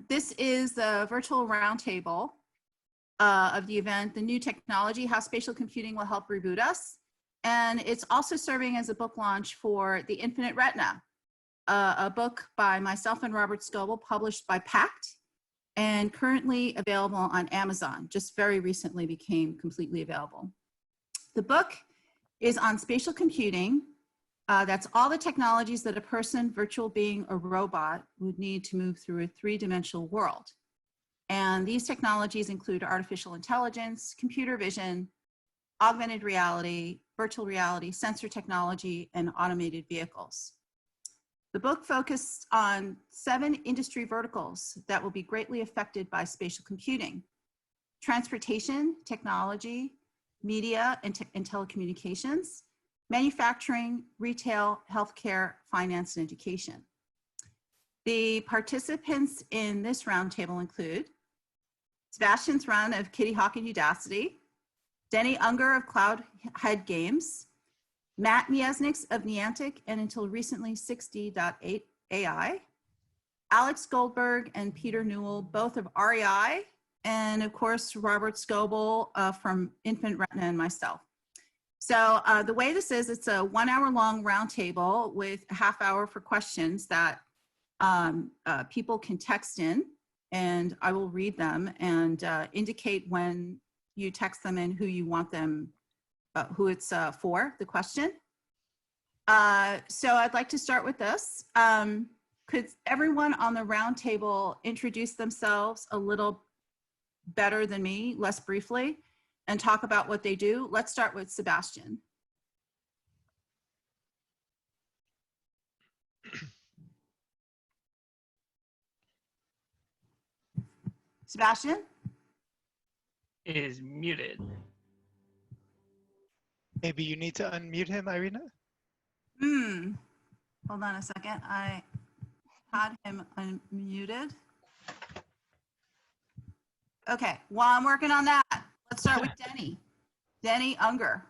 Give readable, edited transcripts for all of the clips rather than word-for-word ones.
This is the virtual roundtable of the event, The New Technology, How Spatial Computing Will Help Reboot Us. And it's also serving as a book launch for The Infinite Retina, a book by myself and Robert Scoble, published by Pact, and currently available on Amazon. Just very recently became completely available. The book is on spatial computing. That's all the technologies that a person, virtual being, or robot would need to move through a three-dimensional world. And these technologies include artificial intelligence, computer vision, augmented reality, virtual reality, sensor technology, and automated vehicles. The book focused on 7 industry verticals that will be greatly affected by spatial computing: transportation, technology, media and telecommunications, manufacturing, retail, healthcare, finance, and education. The participants in this roundtable include Sebastian Thrun of Kitty Hawk and Udacity, Denny Unger of Cloudhead Games, Matt Miesnieks of Niantic and until recently 6D.8 AI, Alex Goldberg and Peter Newell, both of REI, and of course, Robert Scoble from Infinite Retina and myself. So the way this is, it's a 1 hour long roundtable with a half hour for questions that people can text in, and I will read them and indicate when you text them in who you want them, who it's for, the question. So I'd like to start with this. Could everyone on the roundtable introduce themselves a little better than me, less briefly, and talk about what they do? Let's start with Sebastian. Sebastian? Is muted. Maybe you need to unmute him, Irena? Hold on a second. I had him unmuted. Okay, while I'm working on that, let's start with Denny. Denny Unger.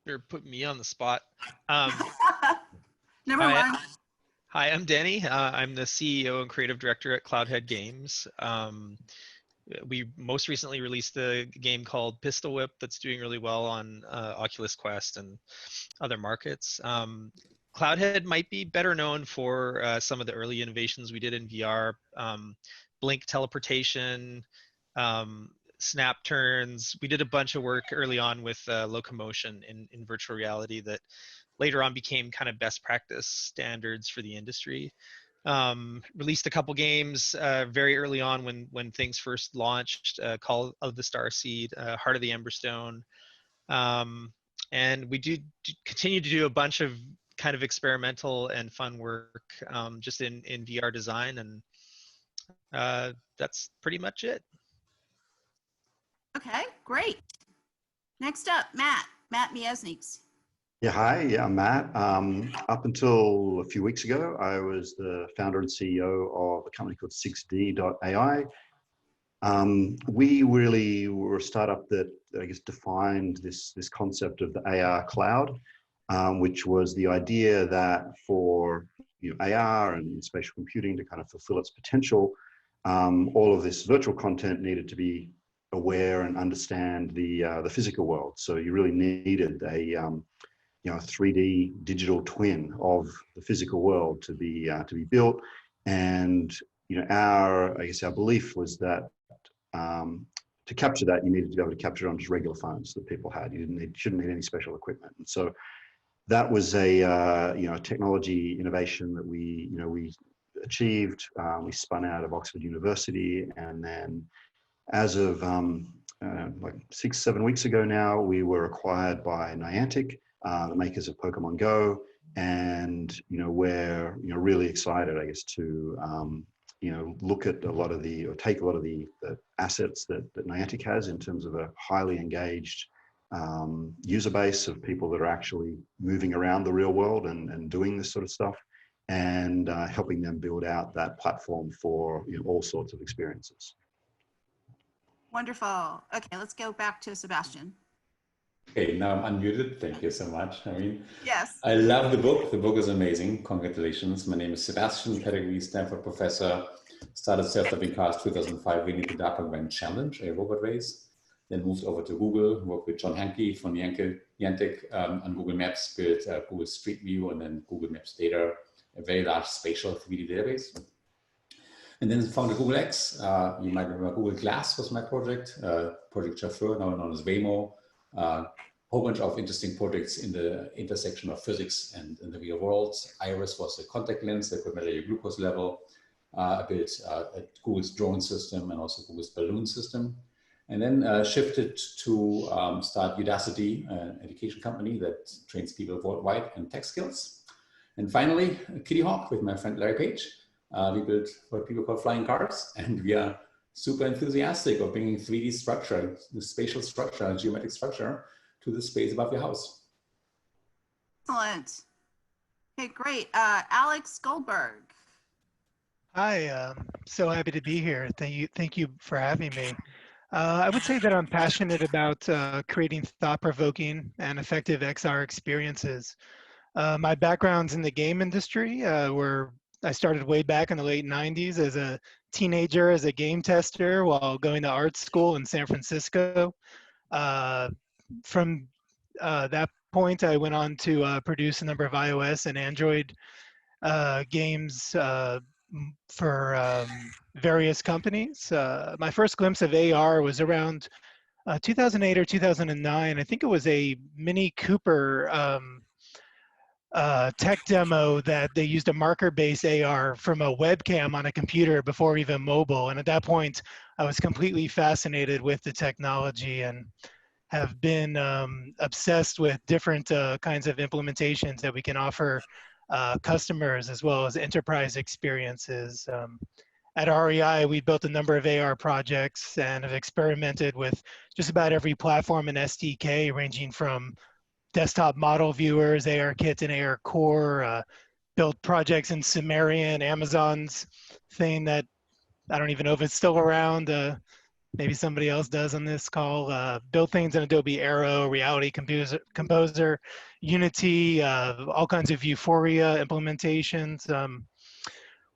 You're putting me on the spot. Number one. Hi, I'm Denny. I'm the CEO and creative director at Cloudhead Games. We most recently released a game called Pistol Whip that's doing really well on Oculus Quest and other markets. Cloudhead might be better known for some of the early innovations we did in VR, blink teleportation, snap turns. We did a bunch of work early on with locomotion in virtual reality that later on became kind of best practice standards for the industry. Released a couple games very early on when things first launched, Call of the Starseed, Heart of the Emberstone. And we do continue to do a bunch of kind of experimental and fun work just in VR design, and that's pretty much it. Okay, great. Next up, Matt Miesnieks. Yeah, hi, yeah, I'm Matt. Up until a few weeks ago, I was the founder and CEO of a company called 6D.ai. We really were a startup that, I guess, defined this concept of the AR cloud, which was the idea that for AR and spatial computing to kind of fulfill its potential, all of this virtual content needed to be aware and understand the physical world. So you really needed a 3D digital twin of the physical world to be built. And our belief was that to capture that, you needed to be able to capture it on just regular phones that people had. You shouldn't need any special equipment. And so that was a technology innovation that we achieved. We spun out of Oxford University, and then as of like 6-7 weeks ago now, we were acquired by Niantic, the makers of Pokemon Go, and we're really excited, I guess, to look at take a lot of the assets that Niantic has in terms of a highly engaged user base of people that are actually moving around the real world and doing this sort of stuff, and helping them build out that platform for all sorts of experiences. Wonderful. Okay, let's go back to Sebastian. Okay, now I'm unmuted. Thank you so much. I mean, Yes. I love the book. The book is amazing. Congratulations. My name is Sebastian, pedigree Stanford professor. Started self-driving cars 2005, winning the DARPA Grand Challenge, a robot race. Then moved over to Google, worked with John Hanke from Niantic on Google Maps, built Google Street View and then Google Maps Data, a very large spatial 3D database. And then founded Google X. You might remember Google Glass was my project, Project Chauffeur, now known as Waymo. Whole bunch of interesting projects in the intersection of physics and in the real world. Iris was a contact lens that could measure your glucose level. I built Google's drone system and also Google's balloon system. And then shifted to start Udacity, an education company that trains people worldwide in tech skills. And finally, Kitty Hawk with my friend Larry Page. We built what people call flying cars, and we are super enthusiastic of bringing 3D structure, the spatial structure, geometric structure, to the space above your house. Excellent. Okay, great. Alex Goldberg. Hi, so happy to be here. Thank you for having me. I would say that I'm passionate about creating thought-provoking and effective XR experiences. My background's in the game industry, where I started way back in the late 90s as a teenager as a game tester while going to art school in San Francisco. From that point, I went on to produce a number of iOS and Android games for various companies. My first glimpse of AR was around 2008 or 2009. I think it was a Mini Cooper tech demo that they used a marker-based AR from a webcam on a computer before even mobile. And at that point, I was completely fascinated with the technology and have been obsessed with different kinds of implementations that we can offer customers as well as enterprise experiences. At REI, we built a number of AR projects and have experimented with just about every platform and SDK, ranging from desktop model viewers, ARKit and AR Core, built projects in Sumerian, Amazon's thing that I don't even know if it's still around. Maybe somebody else does on this call. Built things in Adobe Aero, Reality Composer, Unity, all kinds of Euphoria implementations.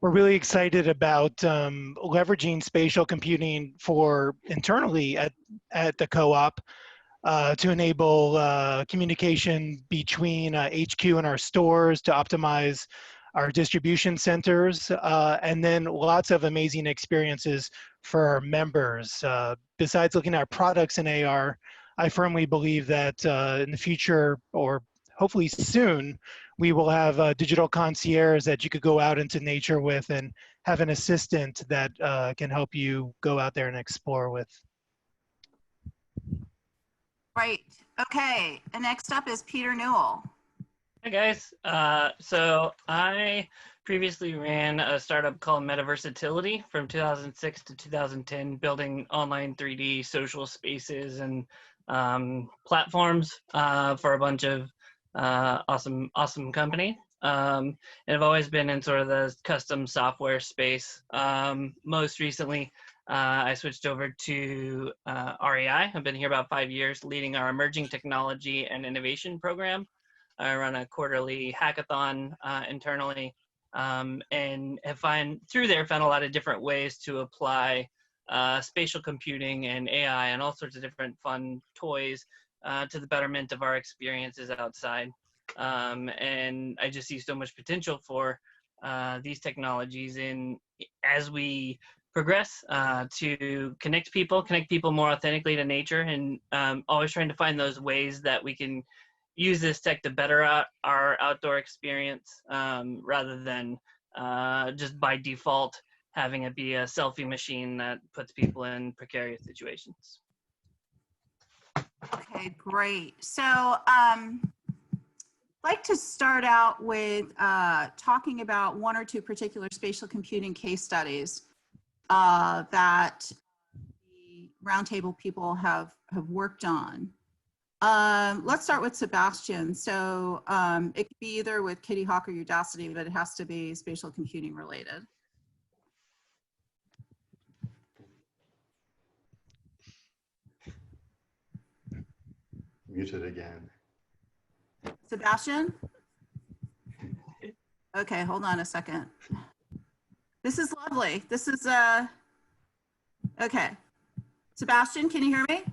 We're really excited about leveraging spatial computing for internally at the co-op to enable communication between HQ and our stores to optimize our distribution centers, and then lots of amazing experiences for our members. Besides looking at products in AR, I firmly believe that in the future, or hopefully soon, we will have a digital concierge that you could go out into nature with and have an assistant that can help you go out there and explore with. Right. Okay. And next up is Peter Newell. Hi guys. So I previously ran a startup called Metaversatility from 2006 to 2010, building online 3D social spaces and platforms for a bunch of awesome company. And I've always been in sort of the custom software space. Most recently, I switched over to REI. I've been here about 5 years, leading our emerging technology and innovation program. I run a quarterly hackathon internally, and have through there found a lot of different ways to apply spatial computing and AI and all sorts of different fun toys to the betterment of our experiences outside. And I just see so much potential for these technologies as we progress to connect people more authentically to nature, and always trying to find those ways that we can use this tech to better our outdoor experience, rather than just by default having it be a selfie machine that puts people in precarious situations. Okay, great. So I'd like to start out with talking about one or two particular spatial computing case studies that the Roundtable people have worked on. Let's start with Sebastian. So it could be either with Kitty Hawk or Udacity, but it has to be spatial computing related. muted again. Sebastian? Okay, hold on a second. This is lovely. This is, okay. Sebastian, can you hear me?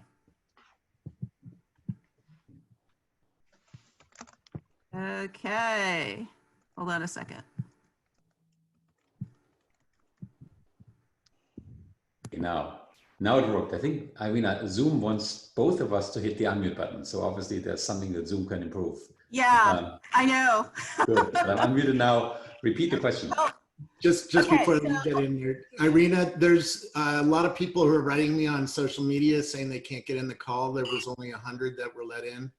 Okay, hold on a second. Now it worked. I think, Irena, Zoom wants both of us to hit the unmute button. So obviously there's something that Zoom can improve. Yeah, I know. Good. But I'm unmuted now. Repeat the question. Oh, Just okay, before we get in here, Irena, there's a lot of people who are writing me on social media saying they can't get in the call. There was only 100 that were let in.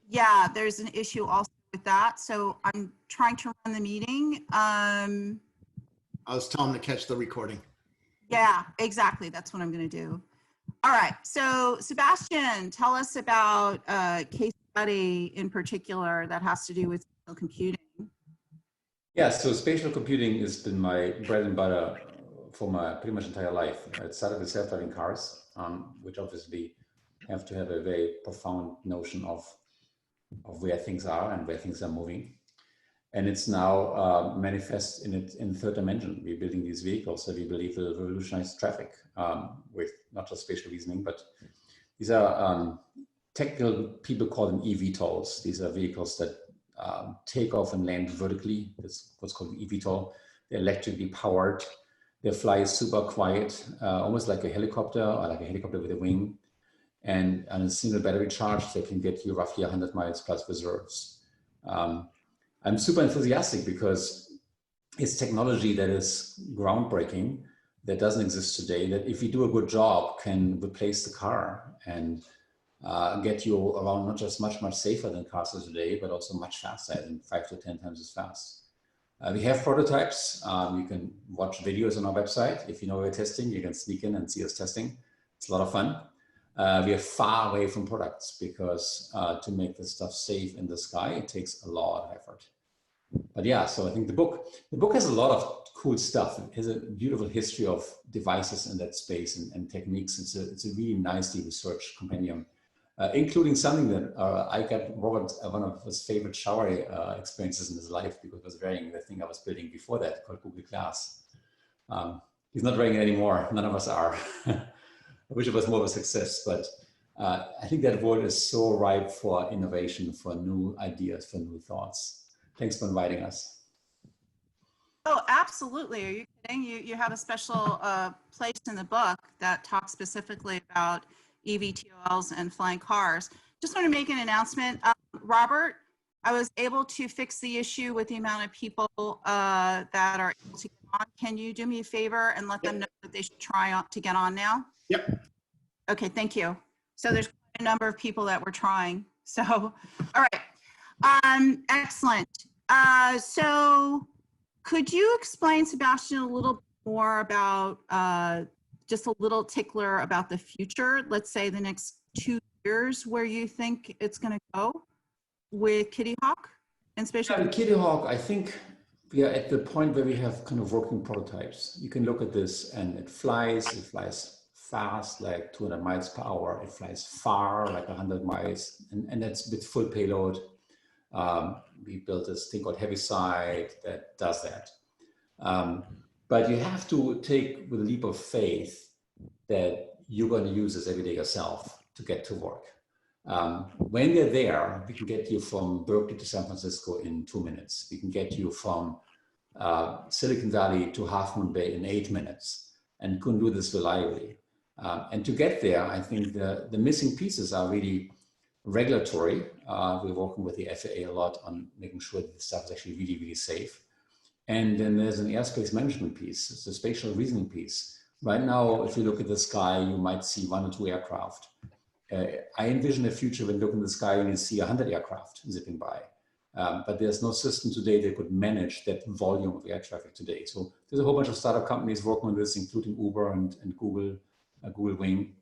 yeah, there's an issue also with that. So I'm trying to run the meeting. I was telling them to catch the recording. Yeah, exactly. That's what I'm going to do. All right. So Sebastian, tell us about a case study in particular that has to do with spatial computing. Yeah, so spatial computing has been my bread and butter for my pretty much entire life. It started with self-driving cars, which obviously have to have a very profound notion of where things are and where things are moving. And it's now manifest in the third dimension. We're building these vehicles that we believe will revolutionize traffic with not just spatial reasoning, but these are technical people call them eVTOLs. These are vehicles that take off and land vertically. That's what's called an eVTOL. They're electrically powered. They fly super quiet, almost like a helicopter or like a helicopter with a wing. And on a single battery charge, they can get you roughly 100 miles plus reserves. I'm super enthusiastic because it's technology that is groundbreaking, that doesn't exist today, that if you do a good job can replace the car and get you around not just much safer than cars are today, but also much faster, and 5 to 10 times as fast. We have prototypes. You can watch videos on our website. If you know we're testing, you can sneak in and see us testing. It's a lot of fun. We are far away from products because to make this stuff safe in the sky, it takes a lot of effort. But yeah, so I think the book has a lot of cool stuff. It has a beautiful history of devices in that space and techniques. It's a really nicely researched compendium, including something that I got Robert one of his favorite shower experiences in his life, because he was wearing the thing I was building before that called Google Glass. He's not wearing it anymore. None of us are. I wish it was more of a success, but I think that world is so ripe for innovation, for new ideas, for new thoughts. Thanks for inviting us. Oh, absolutely. Are you kidding? You have a special place in the book that talks specifically about eVTOLs and flying cars. Just want to make an announcement. Robert, I was able to fix the issue with the amount of people that are able to get on. Can you do me a favor and let them know that they should try to get on now? Yep. Okay, thank you. So there's quite a number of people that were trying. So, all right. Excellent. So could you explain, Sebastian, a little more about just a little tickler about the future, let's say the next 2 years, where you think it's going to go with Kitty Hawk and spatial? Yeah, Kitty Hawk, I think we are at the point where we have kind of working prototypes. You can look at this and it flies fast, like 200 miles per hour. It flies far, like 100 miles, and that's with full payload. We built this thing called Heaviside that does that. But you have to take with a leap of faith that you're going to use this every day yourself to get to work. When you're there, we can get you from Berkeley to San Francisco in 2 minutes. We can get you from Silicon Valley to Half Moon Bay in 8 minutes, and couldn't do this reliably. And to get there, I think the missing pieces are really regulatory. We're working with the FAA a lot on making sure that the stuff is actually really, really safe. And then there's an airspace management piece. It's a spatial reasoning piece. Right now, if you look at the sky, you might see 1 or 2 aircraft. I envision a future when you look in the sky and you see 100 aircraft zipping by. But there's no system today that could manage that volume of air traffic today. So there's a whole bunch of startup companies working on this, including Uber and Google Wing.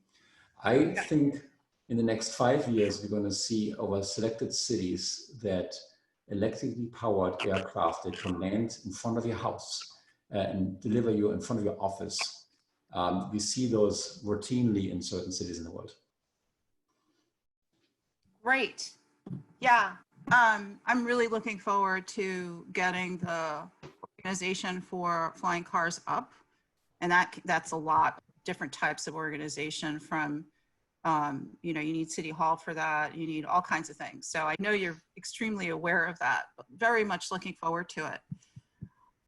I think in the next 5 years, we're going to see over selected cities that electrically powered aircraft that can land in front of your house and deliver you in front of your office. We see those routinely in certain cities in the world. Great. Yeah. I'm really looking forward to getting the organization for flying cars up. And that's a lot of different types of organization from, you know, you need City Hall for that. You need all kinds of things. So I know you're extremely aware of that, but very much looking forward to it.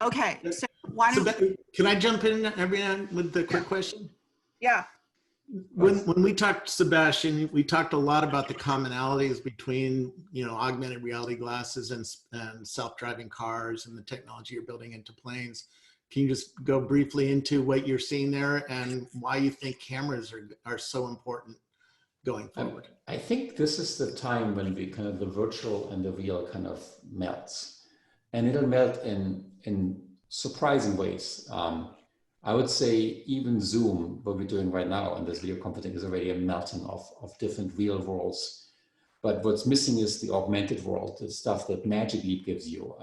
Okay. So why don't Can I jump in, everyone, with the quick question? yeah. When we talked, Sebastian, we talked a lot about the commonalities between, you know, augmented reality glasses and self-driving cars and the technology you're building into planes. Can you just go briefly into what you're seeing there and why you think cameras are so important going forward? I think this is the time when we kind of the virtual and the real kind of melts, and it'll melt in surprising ways. I would say even Zoom, what we're doing right now in this video conferencing, is already a melting of different real worlds. But what's missing is the augmented world, the stuff that Magic Leap gives you,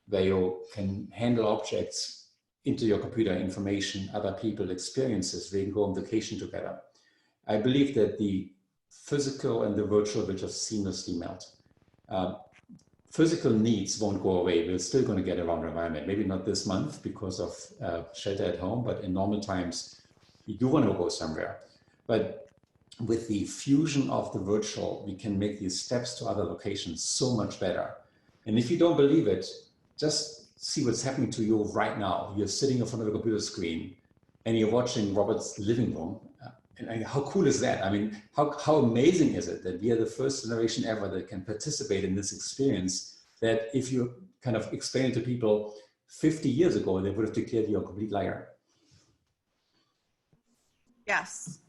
where you can handle objects into your computer, information, other people, experiences, where you can go on vacation together. I believe that the physical and the virtual will just seamlessly melt. Physical needs won't go away. We're still going to get around the environment. Maybe not this month because of shelter at home, but in normal times, you do want to go somewhere. But with the fusion of the virtual, we can make these steps to other locations so much better. And if you don't believe it, just see what's happening to you right now. You're sitting in front of a computer screen and you're watching Robert's living room. And how cool is that? I mean, how amazing is it that we are the first generation ever that can participate in this experience, that if you kind of explain it to people 50 years ago, they would have declared you a complete liar. Yes.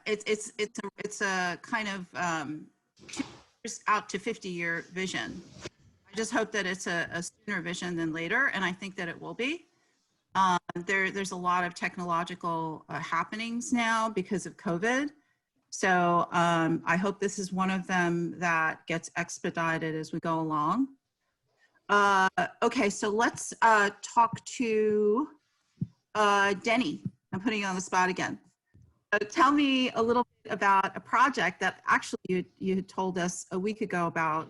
It's a kind of 2 years out to 50-year vision. I just hope that it's a sooner vision than later, and I think that it will be. There's a lot of technological happenings now because of COVID. So I hope this is one of them that gets expedited as we go along. Okay, so let's talk to Denny. I'm putting you on the spot again. Tell me a little bit about a project that actually you had told us a week ago about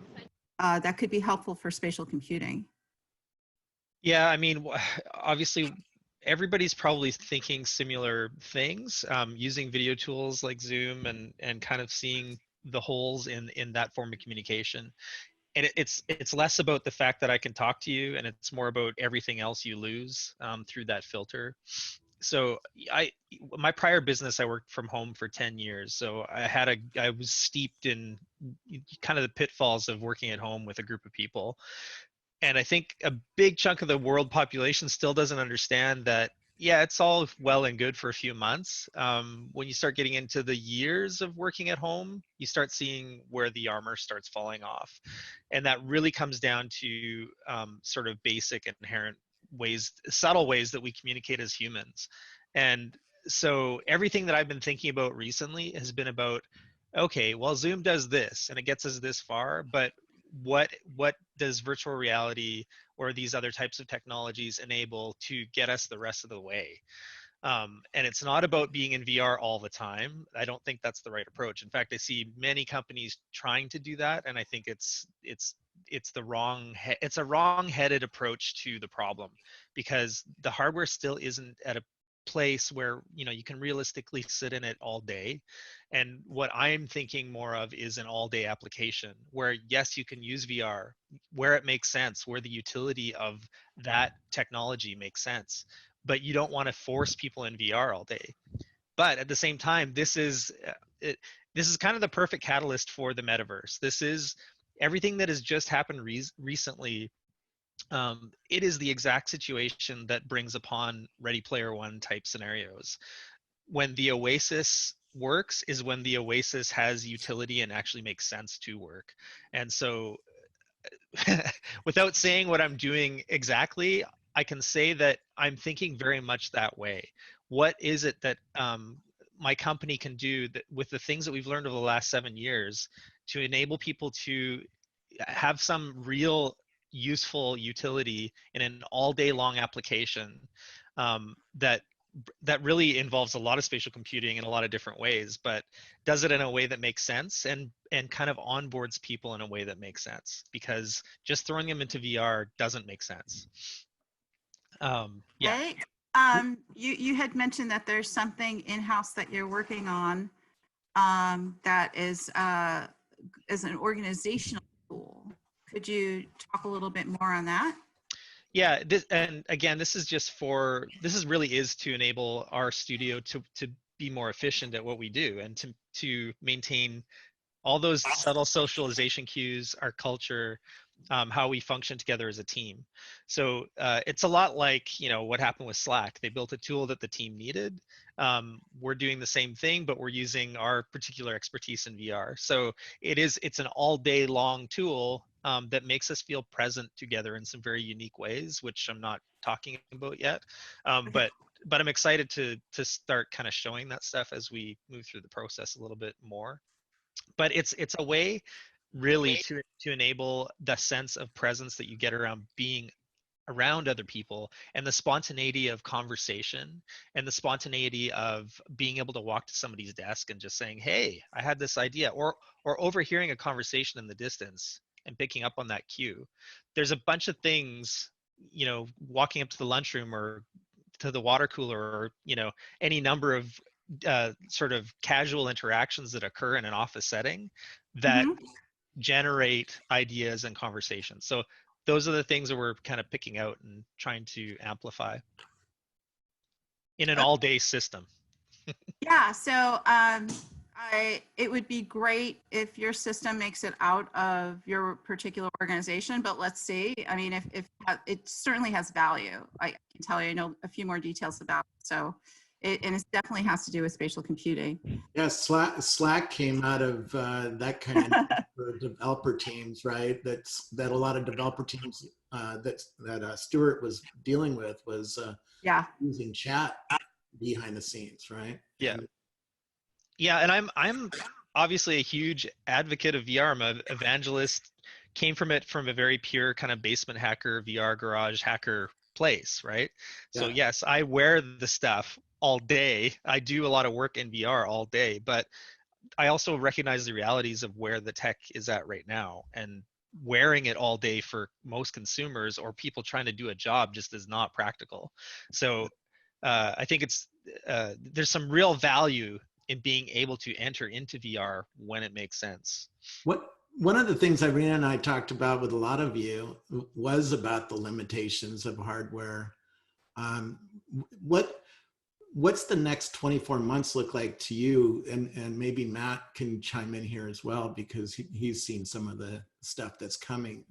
that could be helpful for spatial computing. Yeah, I mean, obviously, everybody's probably thinking similar things, using video tools like Zoom and kind of seeing the holes in that form of communication. And it's less about the fact that I can talk to you, and it's more about everything else you lose through that filter. So my prior business, I worked from home for 10 years. So I was steeped in kind of the pitfalls of working at home with a group of people. And I think a big chunk of the world population still doesn't understand that, yeah, it's all well and good for a few months. When you start getting into the years of working at home, you start seeing where the armor starts falling off. And that really comes down to sort of basic, inherent ways, subtle ways that we communicate as humans. And so everything that I've been thinking about recently has been about, okay, well, Zoom does this and it gets us this far, but what does virtual reality or these other types of technologies enable to get us the rest of the way? And it's not about being in VR all the time. I don't think that's the right approach. In fact, I see many companies trying to do that, and I think it's a wrong-headed approach to the problem, because the hardware still isn't at a place where you can realistically sit in it all day. And what I'm thinking more of is an all-day application where, yes, you can use VR where it makes sense, where the utility of that technology makes sense, but you don't want to force people in VR all day. But at the same time, this is kind of the perfect catalyst for the metaverse. This is everything that has just happened recently. It is the exact situation that brings upon Ready Player One type scenarios. When the Oasis works is when the Oasis has utility and actually makes sense to work. And so without saying what I'm doing exactly, I can say that I'm thinking very much that way. What is it that my company can do that, with the things that we've learned over the last 7 years, to enable people to have some real useful utility in an all day long application that that really involves a lot of spatial computing in a lot of different ways, but does it in a way that makes sense and kind of onboards people in a way that makes sense, because just throwing them into VR doesn't make sense. Yeah. Okay. You had mentioned that there's something in-house that you're working on that is an organizational tool. Could you talk a little bit more on that? Yeah, and again, this really is to enable our studio to be more efficient at what we do, and to maintain all those subtle socialization cues, our culture, how we function together as a team. So it's a lot like, what happened with Slack. They built a tool that the team needed. We're doing the same thing, but we're using our particular expertise in VR. So it's an all day long tool that makes us feel present together in some very unique ways, which I'm not talking about yet. But I'm excited to start kind of showing that stuff as we move through the process a little bit more. But it's a way really to enable the sense of presence that you get around being around other people, and the spontaneity of conversation, and the spontaneity of being able to walk to somebody's desk and just saying, hey, I had this idea, or overhearing a conversation in the distance and picking up on that cue. There's a bunch of things, walking up to the lunchroom or to the water cooler, or any number of sort of casual interactions that occur in an office setting that generate ideas and conversations. So those are the things that we're kind of picking out and trying to amplify in an all-day system. Yeah, so it would be great if your system makes it out of your particular organization, but let's see. I mean, if it certainly has value. I can tell you, I know a few more details about it. So and it definitely has to do with spatial computing. Yeah, Slack came out of that kind of for developer teams, right? That a lot of developer teams that Stuart was dealing with was using chat behind the scenes, right? Yeah. Yeah, and I'm obviously a huge advocate of VR. I'm an evangelist. Came from it from a very pure kind of basement hacker, VR garage hacker place, right? So yes, I wear the stuff all day. I do a lot of work in VR all day, but I also recognize the realities of where the tech is at right now, and wearing it all day for most consumers or people trying to do a job just is not practical. So I think there's some real value in being able to enter into VR when it makes sense. One of the things Irena and I talked about with a lot of you was about the limitations of hardware. What's the next 24 months look like to you? And maybe Matt can chime in here as well, because he's seen some of the stuff that's coming.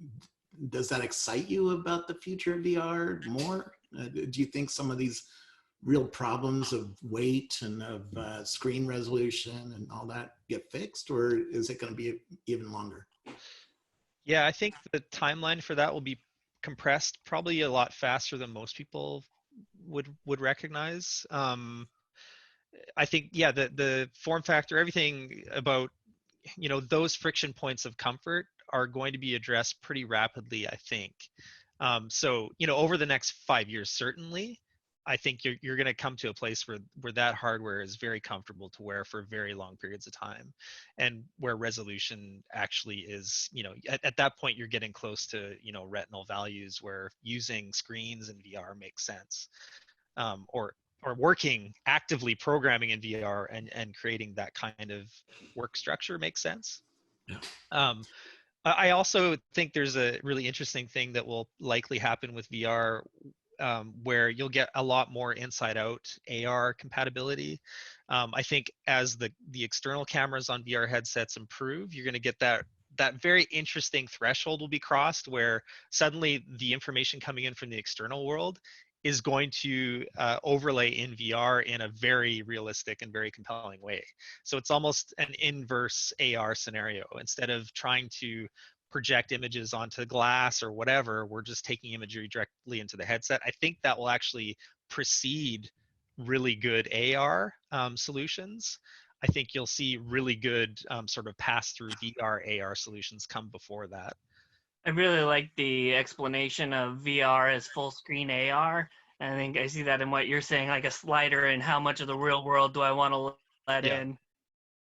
Does that excite you about the future of VR more? Do you think some of these real problems of weight and of screen resolution and all that get fixed, or is it going to be even longer? Yeah, I think the timeline for that will be compressed probably a lot faster than most people would recognize. I think, the form factor, everything about, those friction points of comfort are going to be addressed pretty rapidly, I think. So, over the next 5 years, certainly, I think you're going to come to a place where that hardware is very comfortable to wear for very long periods of time, and where resolution actually is, at that point you're getting close to, retinal values where using screens in VR makes sense, or working actively programming in VR and creating that kind of work structure makes sense. Yeah. I also think there's a really interesting thing that will likely happen with VR, where you'll get a lot more inside out AR compatibility. I think as the external cameras on VR headsets improve, you're going to get that very interesting threshold will be crossed, where suddenly the information coming in from the external world is going to overlay in VR in a very realistic and very compelling way. So it's almost an inverse AR scenario. Instead of trying to project images onto glass or whatever, we're just taking imagery directly into the headset. I think that will actually precede really good AR solutions. I think you'll see really good sort of pass-through VR AR solutions come before that. I really like the explanation of VR as full screen AR. And I think I see that in what you're saying, like a slider in how much of the real world do I want to let in.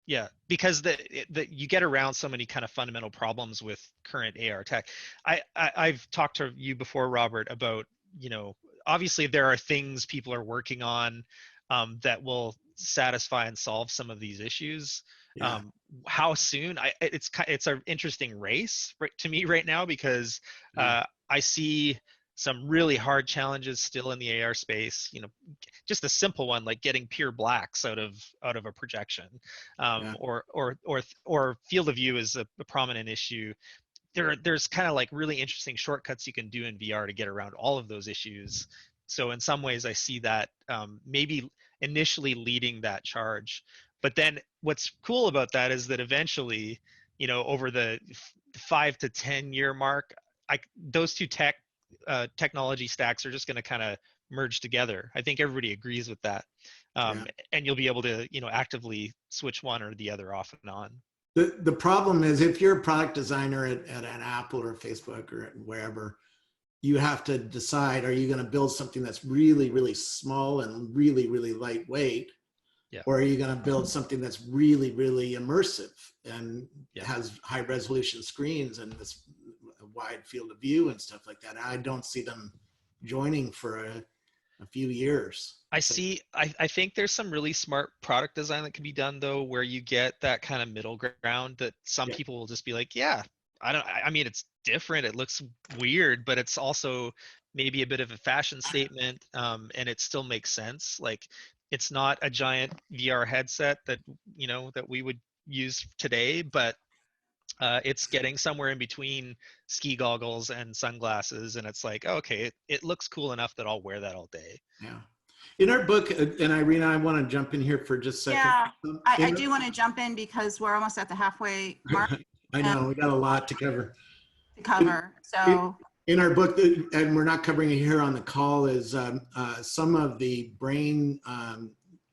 Yeah, because you get around so many kind of fundamental problems with current AR tech. I've talked to you before, Robert, about, obviously there are things people are working on that will satisfy and solve some of these issues. Yeah. How soon? It's an interesting race to me right now, because I see some really hard challenges still in the AR space. Just a simple one like getting pure blacks out of a projection, or field of view is a prominent issue. There's kind of like really interesting shortcuts you can do in VR to get around all of those issues. So in some ways I see that maybe initially leading that charge. But then what's cool about that is that eventually, over the 5 to 10 year mark, those two technology stacks are just going to kind of merge together. I think everybody agrees with that. And you'll be able to, actively switch one or the other off and on. The problem is, if you're a product designer at an Apple or Facebook or wherever, you have to decide, are you going to build something that's really, really small and really, really lightweight? Or are you going to build something that's really, really immersive and has high resolution screens and this wide field of view and stuff like that? I don't see them joining for a few years. I think there's some really smart product design that can be done, though, where you get that kind of middle ground that some people will just be like, I mean, it's different. It looks weird, but it's also maybe a bit of a fashion statement, and it still makes sense. Like, it's not a giant VR headset that, that we would use today, but it's getting somewhere in between ski goggles and sunglasses, and it's like, okay, it looks cool enough that I'll wear that all day. Yeah. In our book, and Irena, I want to jump in here for just a second. Yeah, I do want to jump in because we're almost at the halfway mark. I know, we got a lot to cover. So in our book, and we're not covering it here on the call, is some of the brain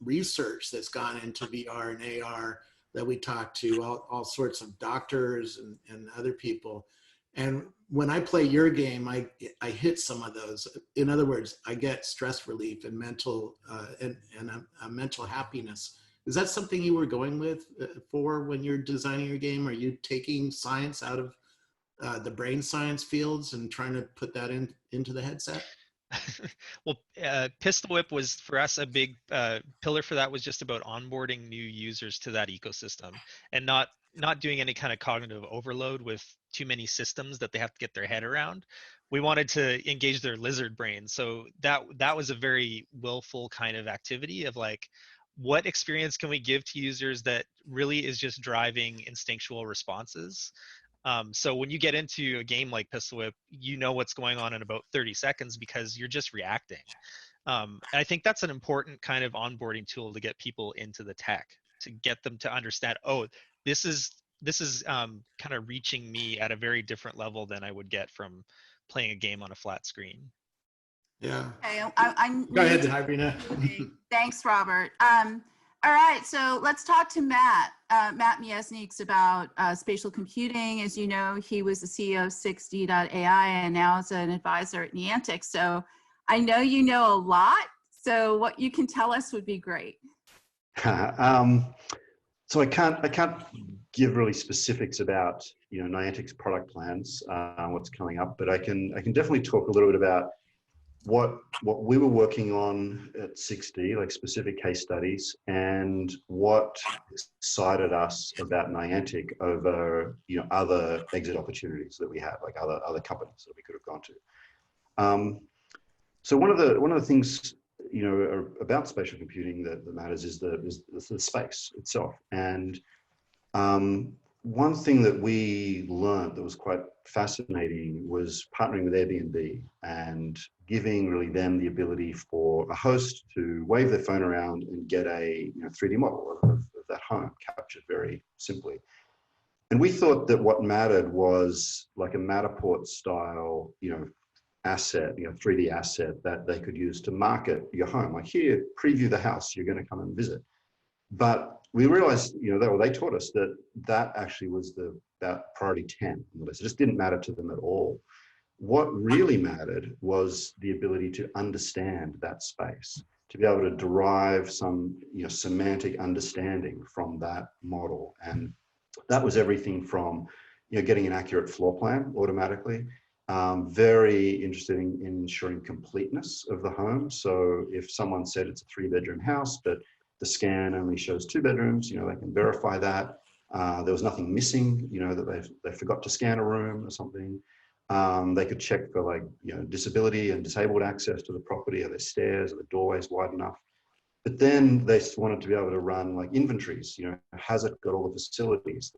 research that's gone into VR and AR that we talked to all sorts of doctors and other people. And when I play your game, I hit some of those. In other words, I get stress relief and mental and a mental happiness. Is that something you were going with for when you're designing your game? Are you taking science out of the brain science fields and trying to put that into the headset? Well, Pistol Whip was for us a big pillar for that, was just about onboarding new users to that ecosystem and not doing any kind of cognitive overload with too many systems that they have to get their head around. We wanted to engage their lizard brain. So that was a very willful kind of activity of like, what experience can we give to users that really is just driving instinctual responses? So when you get into a game like Pistol Whip, you know what's going on in about 30 seconds because you're just reacting. And I think that's an important kind of onboarding tool to get people into the tech, to get them to understand, oh, this is kind of reaching me at a very different level than I would get from playing a game on a flat screen. Yeah. Okay, Go ahead, Irena. Thanks, Robert. All right, so let's talk to Matt Miesnieks about spatial computing. As you know, he was the CEO of 6D.ai and now is an advisor at Niantic. So I know you know a lot. So what you can tell us would be great. So I can't give really specifics about Niantic's product plans, what's coming up, but I can definitely talk a little bit about what we were working on at 6D, like specific case studies, and what excited us about Niantic over other exit opportunities that we had, like other companies that we could have gone to. So one of the things about spatial computing that matters is the space itself. And one thing that we learned that was quite fascinating was partnering with Airbnb and giving really them the ability for a host to wave their phone around and get a 3D model of that home captured very simply. And we thought that what mattered was like a Matterport style, asset, 3D asset that they could use to market your home. Like, here, preview the house you're going to come and visit. But we realized, they taught us that actually was that priority 10 on the list. It just didn't matter to them at all. what really mattered was the ability to understand that space, to be able to derive some, semantic understanding from that model. And that was everything from, getting an accurate floor plan automatically. Very interested in ensuring completeness of the home. So if someone said it's a 3-bedroom house, but the scan only shows 2 bedrooms, they can verify that. There was nothing missing, that they forgot to scan a room or something. They could check for like, disability and disabled access to the property. Are there stairs? Are the doorways wide enough? But then they wanted to be able to run like inventories, has it got all the facilities?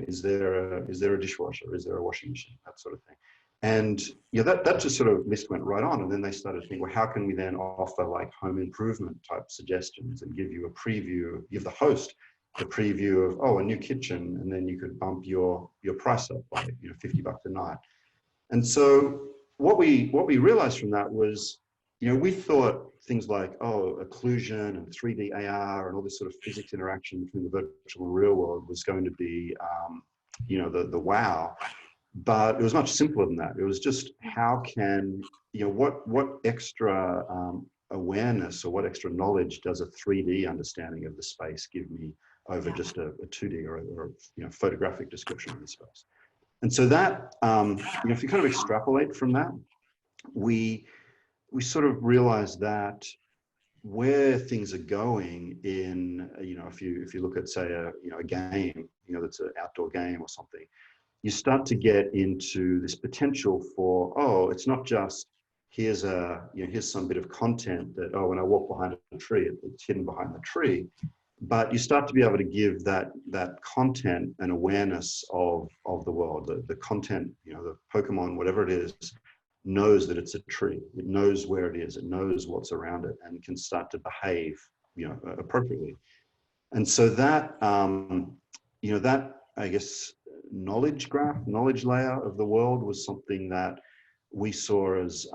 Is there a dishwasher? Is there a washing machine? That sort of thing. And that just sort of list went right on. And then they started to think, well, how can we then offer like home improvement type suggestions and give you a preview, give the host a preview of, oh, a new kitchen, and then you could bump your price up by $50 a night. And so what we realized from that was, we thought things like, oh, occlusion and 3D AR and all this sort of physics interaction between the virtual and real world was going to be, the wow. But it was much simpler than that. It was just how can, what extra awareness or what extra knowledge does a 3D understanding of the space give me over just a 2D or photographic description of the space. And so that, if you kind of extrapolate from that, we sort of realize that where things are going in, if you look at, say, a game, that's an outdoor game or something, you start to get into this potential for, oh, it's not just here's some bit of content that, oh, when I walk behind a tree, it's hidden behind the tree. But you start to be able to give that content an awareness of the world. The content, the Pokemon, whatever it is, knows that it's a tree. It knows where it is. It knows what's around it and can start to behave, appropriately. And so that, that, I guess, knowledge graph, knowledge layer of the world was something that we saw as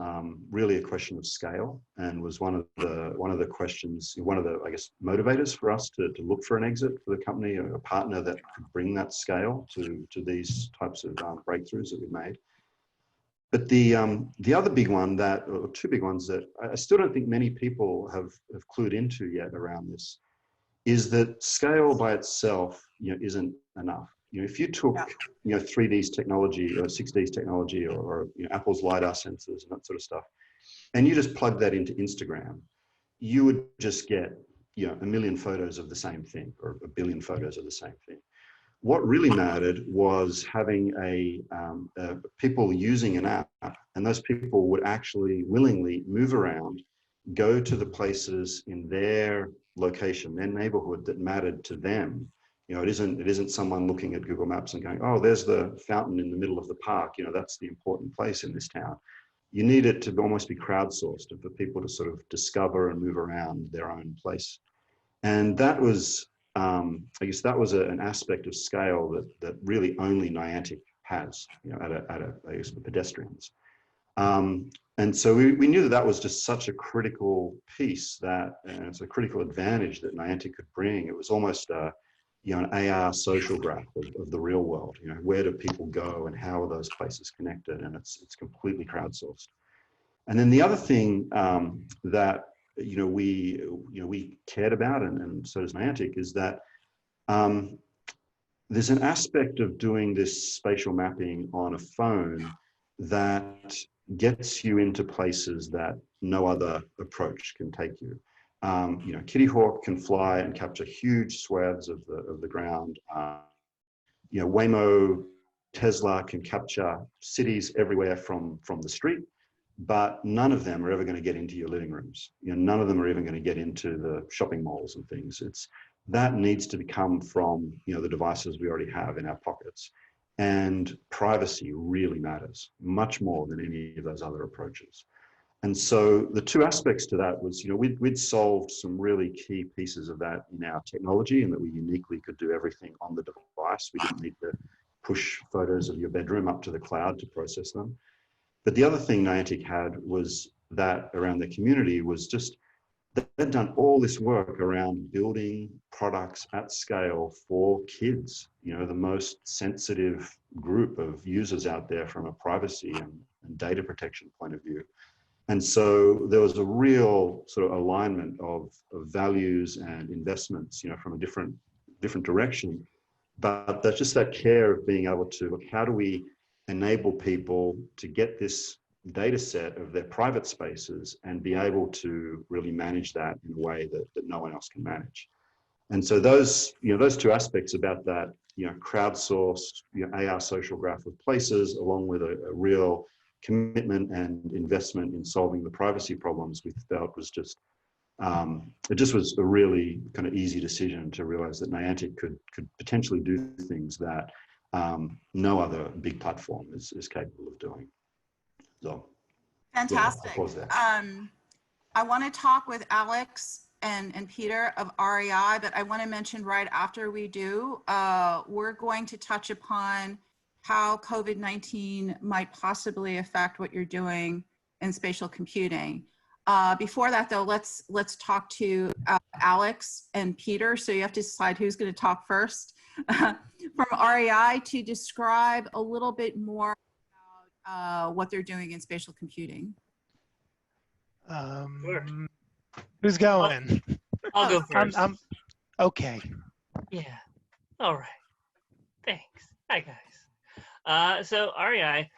really a question of scale, and was one of the questions, one of the, I guess, motivators for us to look for an exit for the company, or a partner that could bring that scale to these types of breakthroughs that we made. But the other big one or two big ones that I still don't think many people have clued into yet around this, is that scale by itself, isn't enough. If you took, 3D's technology or 6D's technology or Apple's LiDAR sensors and that sort of stuff, and you just plug that into Instagram, you would just get, 1 million photos of the same thing, or 1 billion photos of the same thing. What really mattered was having people using an app, and those people would actually willingly move around, go to the places in their location, their neighborhood that mattered to them. It isn't someone looking at Google Maps and going, oh, there's the fountain in the middle of the park. that's the important place in this town. You need it to almost be crowdsourced and for people to sort of discover and move around their own place. And that was, I guess that was an aspect of scale that really only Niantic has, I guess, the pedestrians. And so we knew that was just such a critical piece and it's a critical advantage that Niantic could bring. It was almost an AR social graph of the real world. Where do people go and how are those places connected? And it's completely crowdsourced. And then the other thing that we cared about, and so does Niantic, is that there's an aspect of doing this spatial mapping on a phone that gets you into places that no other approach can take you. Kitty Hawk can fly and capture huge swaths of the ground. Waymo, Tesla can capture cities everywhere from the street, but none of them are ever going to get into your living rooms. None of them are even going to get into the shopping malls and things. That needs to come from the devices we already have in our pockets. And privacy really matters much more than any of those other approaches. And so the two aspects to that was, we'd solved some really key pieces of that in our technology, and that we uniquely could do everything on the device. We didn't need to push photos of your bedroom up to the cloud to process them. But the other thing Niantic had was that around the community was just, they'd done all this work around building products at scale for kids, the most sensitive group of users out there from a privacy and and data protection point of view. And so there was a real sort of alignment of values and investments, from a different direction. But there's just that care of being able to look, how do we enable people to get this data set of their private spaces and be able to really manage that in a way that no one else can manage. And so those two aspects about that, crowdsourced, AR social graph of places, along with a real commitment and investment in solving the privacy problems, we felt was just, it just was a really kind of easy decision to realize that Niantic could potentially do things that no other big platform is capable of doing. So, fantastic. Yeah, I'll pause there. I want to talk with Alex and Peter of REI, but I want to mention right after we do, we're going to touch upon how COVID-19 might possibly affect what you're doing in spatial computing. Before that though, let's talk to Alex and Peter. So you have to decide who's going to talk first. From REI, to describe a little bit more about what they're doing in spatial computing. Sure. Who's going? I'll go first. Okay. Yeah. All right. Thanks. Hi, guys. So REI,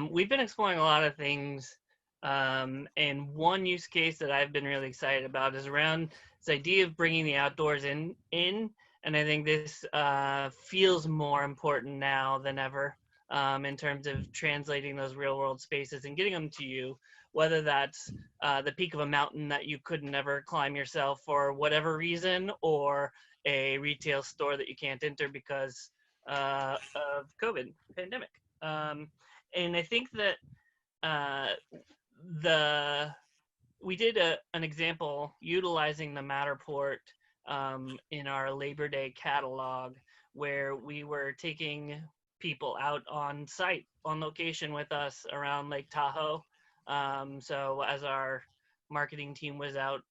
we've been exploring a lot of things, and one use case that I've been really excited about is around this idea of bringing the outdoors in, and I think this feels more important now than ever in terms of translating those real-world spaces and getting them to you, whether that's the peak of a mountain that you could never climb yourself for whatever reason, or a retail store that you can't enter because of COVID pandemic. And I think that we did an example utilizing the Matterport in our Labor Day catalog, where we were taking people out on site, on location with us around Lake Tahoe. So as our marketing team was out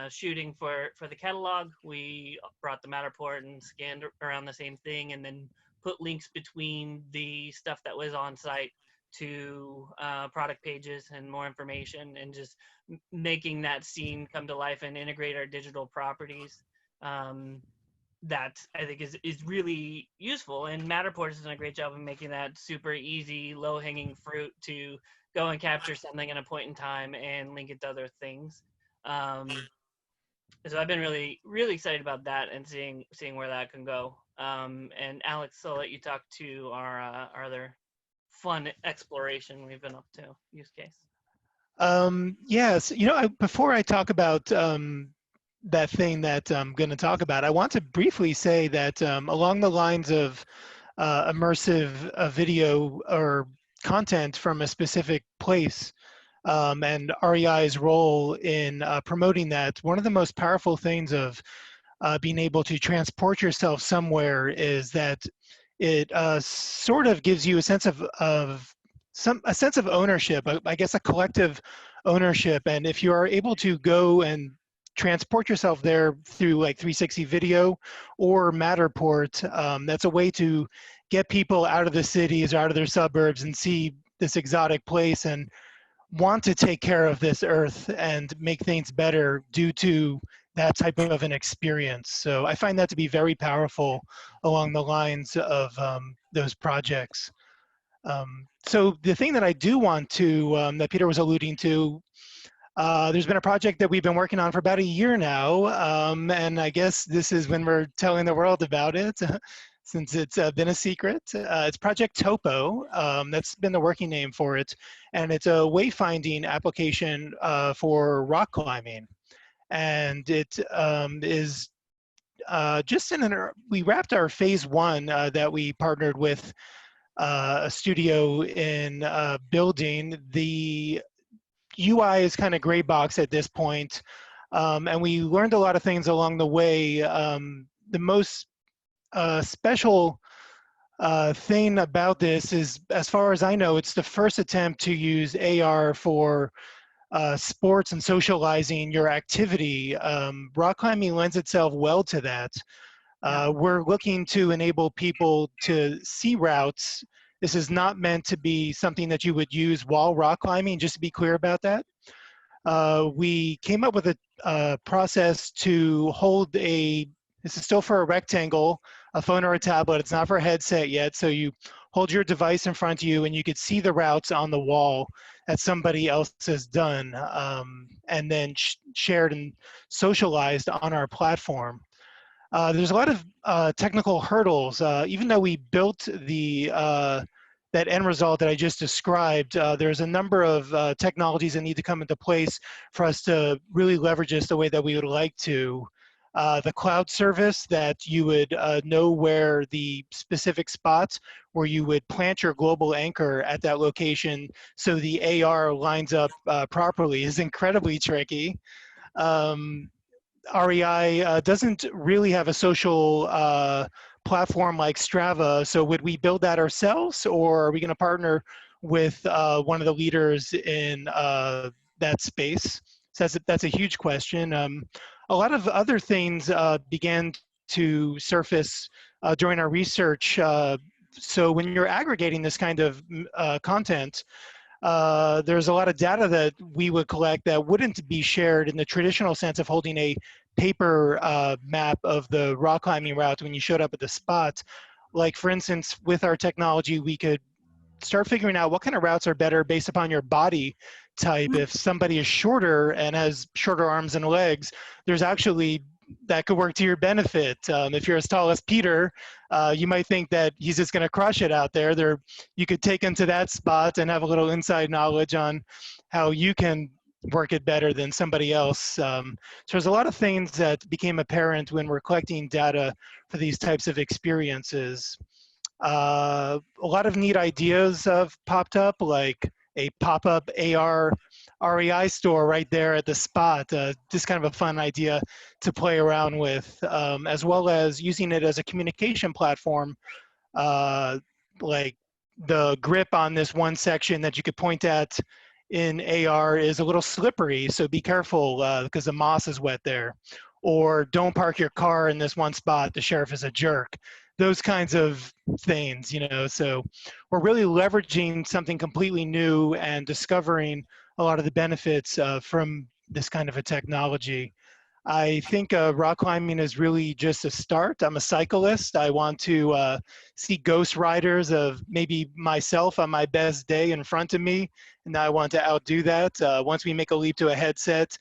shooting for the catalog, we brought the Matterport and scanned around the same thing, and then put links between the stuff that was on site to product pages and more information, and just making that scene come to life and integrate our digital properties. That I think is really useful, and Matterport has done a great job of making that super easy, low-hanging fruit to go and capture something at a point in time and link it to other things. So I've been really, really excited about that and seeing where that can go. And Alex, I'll let you talk to our other fun exploration we've been up to, use case. Yes, before I talk about that thing that I'm going to talk about, I want to briefly say that along the lines of immersive video or content from a specific place, and REI's role in promoting that, one of the most powerful things of being able to transport yourself somewhere is that it sort of gives you a sense of ownership, I guess a collective ownership. And if you are able to go and transport yourself there through like 360 video or Matterport, that's a way to get people out of the cities or out of their suburbs and see this exotic place and want to take care of this earth and make things better due to that type of an experience. So I find that to be very powerful along the lines of those projects. So the thing that I do want to, that Peter was alluding to, there's been a project that we've been working on for about a year now, and I guess this is when we're telling the world about it, since it's been a secret. It's Project Topo. That's been the working name for it, and it's a wayfinding application for rock climbing. And it is just we wrapped our phase 1 that we partnered with a studio in building. The UI is kind of gray box at this point, and we learned a lot of things along the way. The most special thing about this is, as far as I know, it's the first attempt to use AR for sports and socializing your activity. Rock climbing lends itself well to that. We're looking to enable people to see routes This is not meant to be something that you would use while rock climbing, just to be clear about that. We came up with a process to hold this is still for a rectangle, a phone or a tablet. It's not for a headset yet. So you hold your device in front of you and you could see the routes on the wall that somebody else has done, and then shared and socialized on our platform. There's a lot of technical hurdles. Even though we built that end result that I just described, there's a number of technologies that need to come into place for us to really leverage this the way that we would like to. The cloud service that you would know where the specific spots where you would plant your global anchor at that location so the AR lines up properly is incredibly tricky. REI doesn't really have a social platform like Strava, so would we build that ourselves, or are we going to partner with one of the leaders in that space? So that's a huge question. A lot of other things began to surface during our research. So when you're aggregating this kind of content, there's a lot of data that we would collect that wouldn't be shared in the traditional sense of holding a paper map of the rock climbing route when you showed up at the spot. Like, for instance, with our technology, we could start figuring out what kind of routes are better based upon your body type. If somebody is shorter and has shorter arms and legs, there's actually that could work to your benefit. If you're as tall as Peter, you might think that he's just going to crush it out there. You could take him to that spot and have a little inside knowledge on how you can work it better than somebody else. So there's a lot of things that became apparent when we're collecting data for these types of experiences. A lot of neat ideas have popped up, like a pop-up AR REI store right there at the spot. Just kind of a fun idea to play around with, as well as using it as a communication platform. Like the grip on this one section that you could point at in AR is a little slippery, so be careful because the moss is wet there. Or don't park your car in this one spot, the sheriff is a jerk. Those kinds of things, you know. So we're really leveraging something completely new and discovering a lot of the benefits from this kind of a technology. I think rock climbing is really just a start. I'm a cyclist. I want to see ghost riders of maybe myself on my best day in front of me, and I want to outdo that. Once we make a leap to a headset,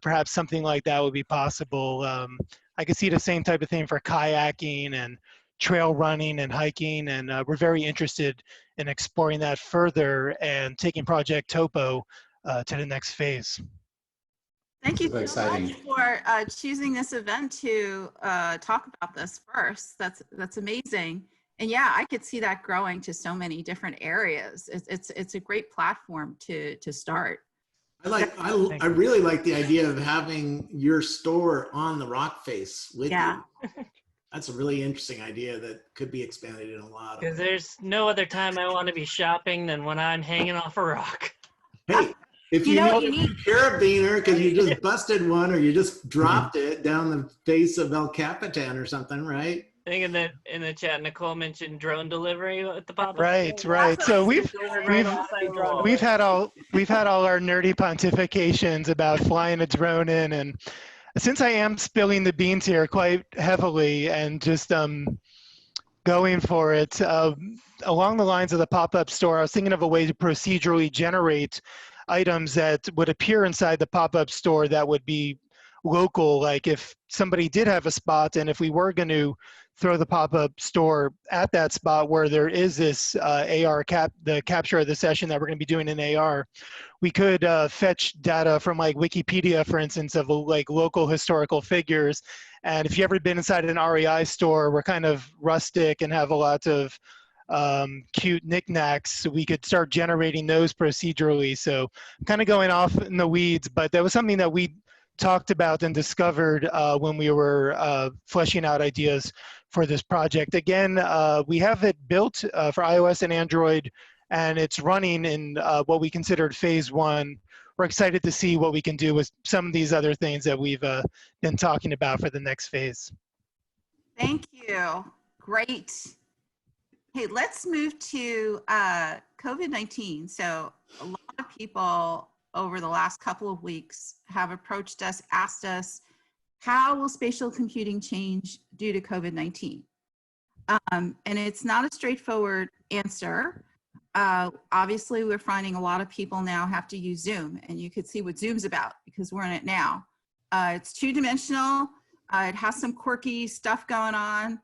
perhaps something like that would be possible. I could see the same type of thing for kayaking and trail running and hiking, and we're very interested in exploring that further and taking Project Topo to the next phase. Thank you Super so much for choosing this event to talk about this first. That's amazing. And yeah, I could see that growing to so many different areas. It's a great platform to start. I really like the idea of having your store on the rock face with you. That's a really interesting idea that could be expanded in a lot. Because there's no other time I want to be shopping than when I'm hanging off a rock. Hey, if you need a carabiner because you just busted one or you just dropped it down the face of El Capitan or something, right? I think in the chat, Nicole mentioned drone delivery at the pop-up. Right. So we've had all our nerdy pontifications about flying a drone in, and since I am spilling the beans here quite heavily and just going for it, along the lines of the pop-up store, I was thinking of a way to procedurally generate items that would appear inside the pop-up store that would be local. Like if somebody did have a spot, and if we were going to throw the pop-up store at that spot where there is this the capture of the session that we're going to be doing in AR, we could fetch data from like Wikipedia, for instance, of like local historical figures. And if you've ever been inside an REI store, we're kind of rustic and have a lot of cute knickknacks, so we could start generating those procedurally. So I'm kind of going off in the weeds, but that was something that we talked about and discovered when we were fleshing out ideas for this project. Again, we have it built for iOS and Android, and it's running in what we considered phase 1. We're excited to see what we can do with some of these other things that we've been talking about for the next phase. Thank you. Great. Hey, let's move to COVID-19. So a lot of people over the last couple of weeks have approached us, asked us, how will spatial computing change due to COVID-19? And it's not a straightforward answer. Obviously, we're finding a lot of people now have to use Zoom, and you could see what Zoom's about because we're in it now. It's two-dimensional. It has some quirky stuff going on.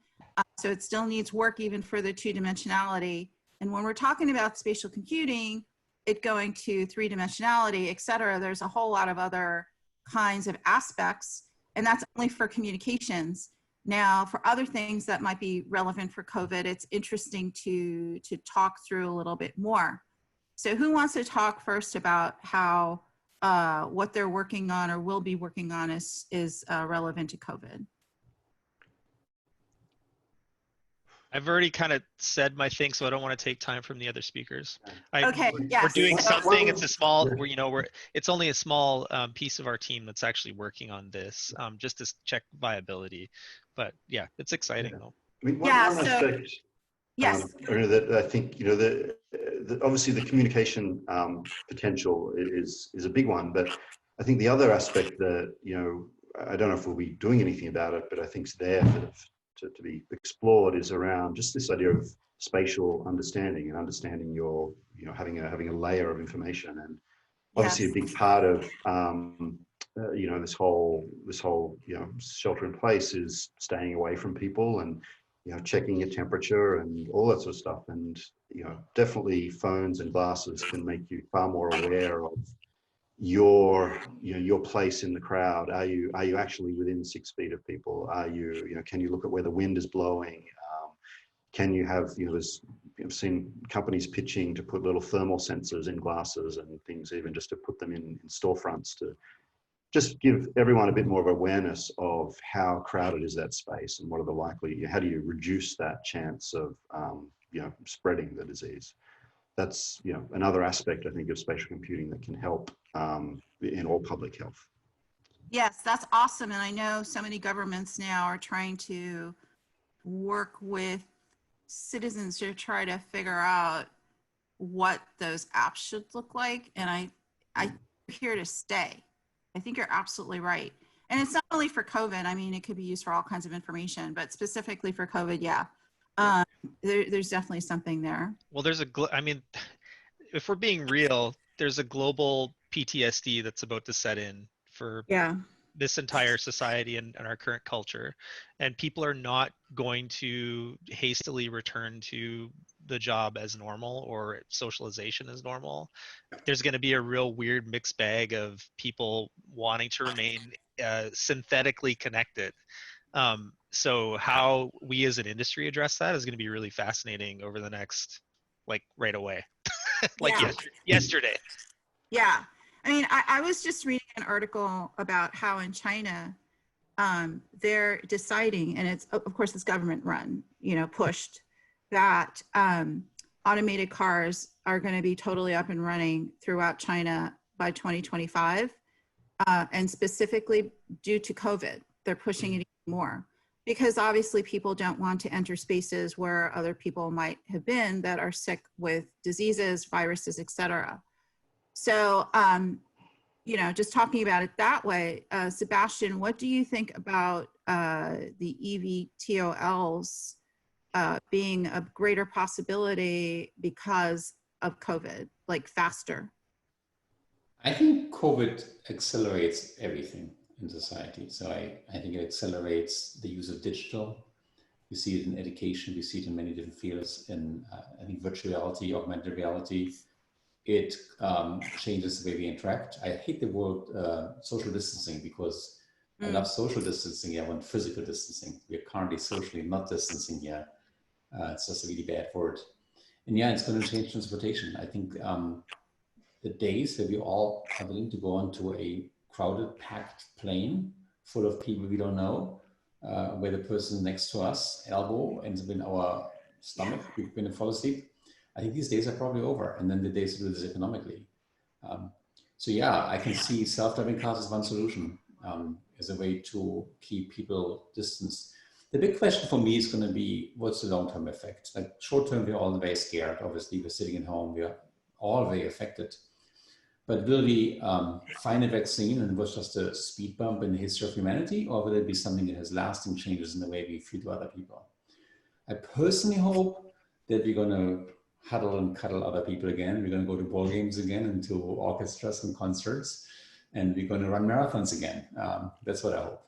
So it still needs work even for the two-dimensionality. And when we're talking about spatial computing, it going to three-dimensionality, et cetera, there's a whole lot of other kinds of aspects, and that's only for communications. Now, for other things that might be relevant for COVID, it's interesting to talk through a little bit more. So who wants to talk first about how what they're working on or will be working on is relevant to COVID? I've already kind of said my thing, so I don't want to take time from the other speakers. Okay, yes. We're doing something. It's a small. It's only a small piece of our team that's actually working on this, just to check viability. But yeah, it's exciting though. I mean, one Yeah, aspect, yes. that I think, obviously the communication potential is a big one, but I think the other aspect that, I don't know if we'll be doing anything about it, but I think it's there to be explored is around just this idea of spatial understanding and understanding your, having a layer of information. And obviously Yes. a big part of, this whole, shelter in place is staying away from people and, checking your temperature and all that sort of stuff. And, definitely phones and glasses can make you far more aware of your place in the crowd. Are you actually within 6 feet of people? Are you, can you look at where the wind is blowing? Can you have, I've seen companies pitching to put little thermal sensors in glasses and things, even just to put them in storefronts to just give everyone a bit more of awareness of how crowded is that space and what are the likely, how do you reduce that chance of, spreading the disease? That's, another aspect, I think, of spatial computing that can help in all public health. Yes, that's awesome. And I know so many governments now are trying to work with citizens to try to figure out what those apps should look like. And I'm here to stay. I think you're absolutely right. And it's not only for COVID. I mean, it could be used for all kinds of information, but specifically for COVID, yeah. There's definitely something there. Well, if we're being real, there's a global PTSD that's about to set in for this entire society and our current culture. And people are not going to hastily return to the job as normal or socialization as normal. There's going to be a real weird mixed bag of people wanting to remain synthetically connected. So how we as an industry address that is going to be really fascinating over the next, right away, yesterday. Yeah. I mean, I was just reading an article about how in China, they're deciding, and it's, of course, it's government run, pushed, that automated cars are going to be totally up and running throughout China by 2025. And specifically due to COVID, they're pushing it even more because obviously people don't want to enter spaces where other people might have been that are sick with diseases, viruses, et cetera. So, just talking about it that way, Sebastian, what do you think about the eVTOLs being a greater possibility because of COVID, faster? I think COVID accelerates everything in society. So I think it accelerates the use of digital. You see it in education. We see it in many different fields. In I think virtual reality, augmented reality. It changes the way we interact. I hate the word social distancing because I love social distancing. I want physical distancing. We are currently socially not distancing yet. It's just a really bad word. And yeah, it's going to change transportation. I think the days where we all are willing to go onto a crowded, packed plane full of people we don't know, where the person next to us, elbow, ends up in our stomach, we've been fall asleep. I think these days are probably over. And then the days to do this economically. So yeah, I can see self-driving cars as one solution, as a way to keep people distanced. The big question for me is going to be, what's the long-term effect? Like short term, we're all very scared. Obviously, we're sitting at home. We're all very affected. But will we find a vaccine and was just a speed bump in the history of humanity? Or will it be something that has lasting changes in the way we feel to other people? I personally hope that we're going to huddle and cuddle other people again. We're going to go to ball games again and to orchestras and concerts. And we're going to run marathons again. That's what I hope.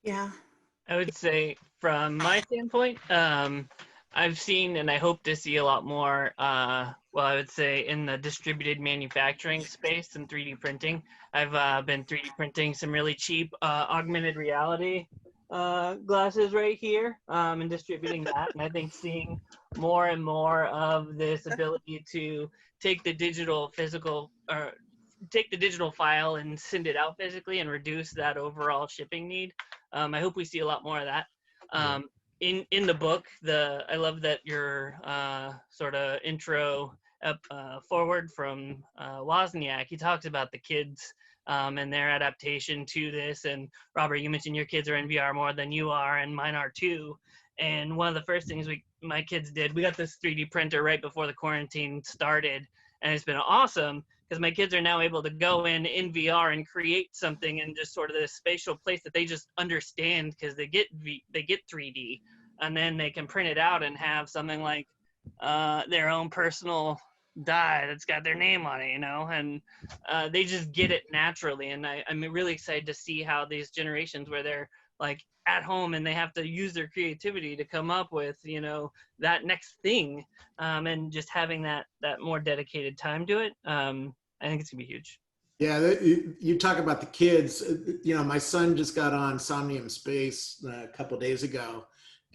Yeah. I would say from my standpoint, I've seen and I hope to see a lot more, well, I would say in the distributed manufacturing space and 3D printing. I've been 3D printing some really cheap augmented reality glasses right here and distributing that. And I think seeing more and more of this ability to take the digital take the digital file and send it out physically and reduce that overall shipping need. I hope we see a lot more of that. In the book, I love that your sort of intro forward from Wozniak, he talks about the kids and their adaptation to this. And Robert, you mentioned your kids are in VR more than you are, and mine are too. And one of the first things my kids did, we got this 3D printer right before the quarantine started, and it's been awesome because my kids are now able to go in VR and create something in just sort of this spatial place that they just understand because they get 3D, and then they can print it out and have something like their own personal die that's got their name on it, you know, and they just get it naturally. And I'm really excited to see how these generations where they're like at home and they have to use their creativity to come up with, you know, that next thing, and just having that more dedicated time to it. I think it's gonna be huge. Yeah, you talk about the kids. You know, my son just got on Somnium Space a couple days ago,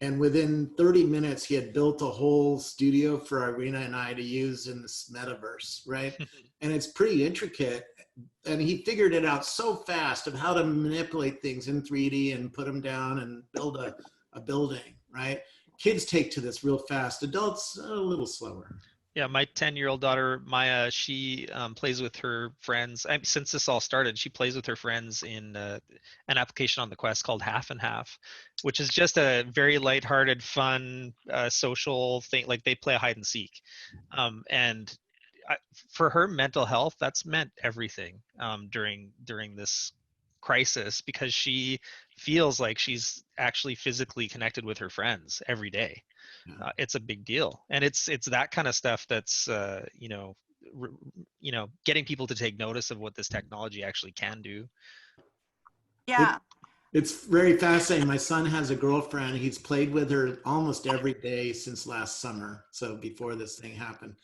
and within 30 minutes, he had built a whole studio for Irena and I to use in this metaverse, right? And it's pretty intricate. And he figured it out so fast of how to manipulate things in 3D and put them down and build a building, right? Kids take to this real fast. Adults, a little slower. Yeah, my 10-year-old daughter, Maya, she plays with her friends. Since this all started, she plays with her friends in an application on the Quest called Half and Half, which is just a very lighthearted, fun, social thing. Like they play hide and seek. And for her mental health, that's meant everything during this crisis, because she feels like she's actually physically connected with her friends every day. It's a big deal, and it's that kind of stuff that's getting people to take notice of what this technology actually can do. Yeah. It's very fascinating. My son has a girlfriend. He's played with her almost every day since last summer, so before this thing happened.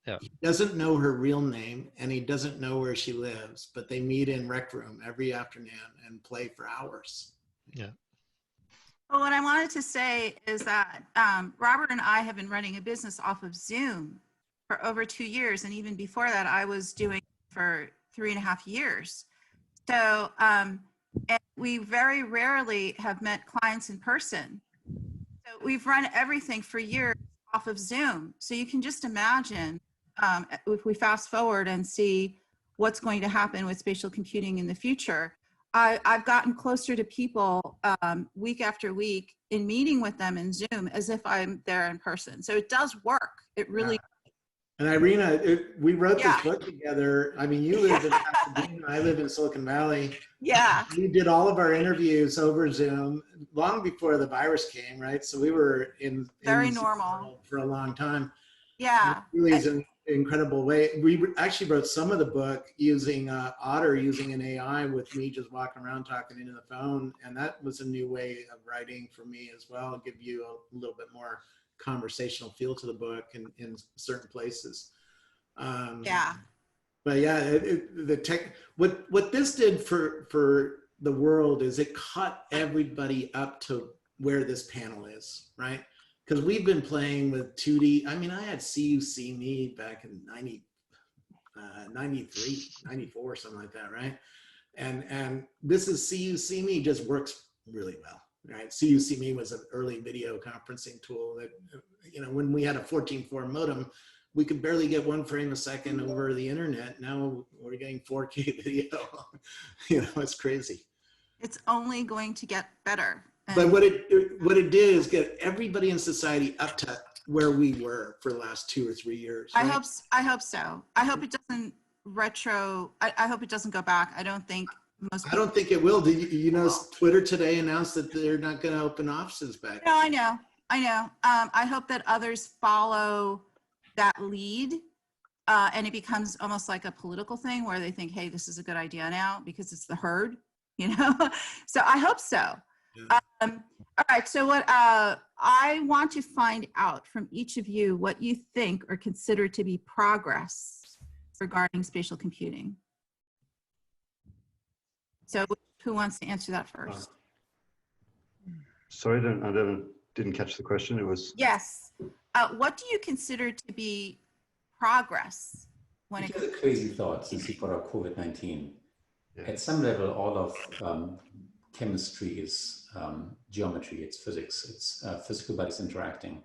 Yeah. He doesn't know her real name and he doesn't know where she lives, but they meet in Rec Room every afternoon and play for hours. Yeah. Well, what I wanted to say is that Robert and I have been running a business off of Zoom for over 2 years. And even before that, I was doing it for 3.5 years. So, and we very rarely have met clients in person. So we've run everything for years off of Zoom. So you can just imagine if we fast forward and see what's going to happen with spatial computing in the future. I've gotten closer to people week after week in meeting with them in Zoom as if I'm there in person. So it does work. It really. And Irena, we wrote this book together. I mean, you live in Pasadena, I live in Silicon Valley. Yeah. We did all of our interviews over Zoom long before the virus came, right? So we were in very normal for a long time. Yeah. It really is an incredible way. We actually wrote some of the book using Otter, using an AI with me just walking around talking into the phone. And that was a new way of writing for me as well, give you a little bit more conversational feel to the book in certain places. Yeah. But yeah, what this did for the world is it caught everybody up to where this panel is, right? Because we've been playing with 2D. I mean, I had See You See Me back in 93, 94, something like that, right? And this is See You See Me just works really well, right? See You See Me was an early video conferencing tool that, you know, when we had a 14.4 modem, we could barely get 1 frame a second over the internet. Now we're getting 4K video. You know, it's crazy. It's only going to get better. But what it did is get everybody in society up to where we were for the last 2 or 3 years. Right? I hope so. I hope it doesn't I hope it doesn't go back. I don't think most people. I don't think it will. Did you know Twitter today announced that they're not going to open offices back? No, I know. I hope that others follow that lead, and it becomes almost like a political thing where they think, hey, this is a good idea now because it's the herd, you know? So I hope so. Yeah. All right, so what I want to find out from each of you what you think or consider to be progress regarding spatial computing. So who wants to answer that first? Sorry, I didn't catch the question. It was. Yes. What do you consider to be progress when it It's comes a crazy thought since we got our COVID-19. Yeah. At some level, all of chemistry is geometry, it's physics, it's physical bodies interacting.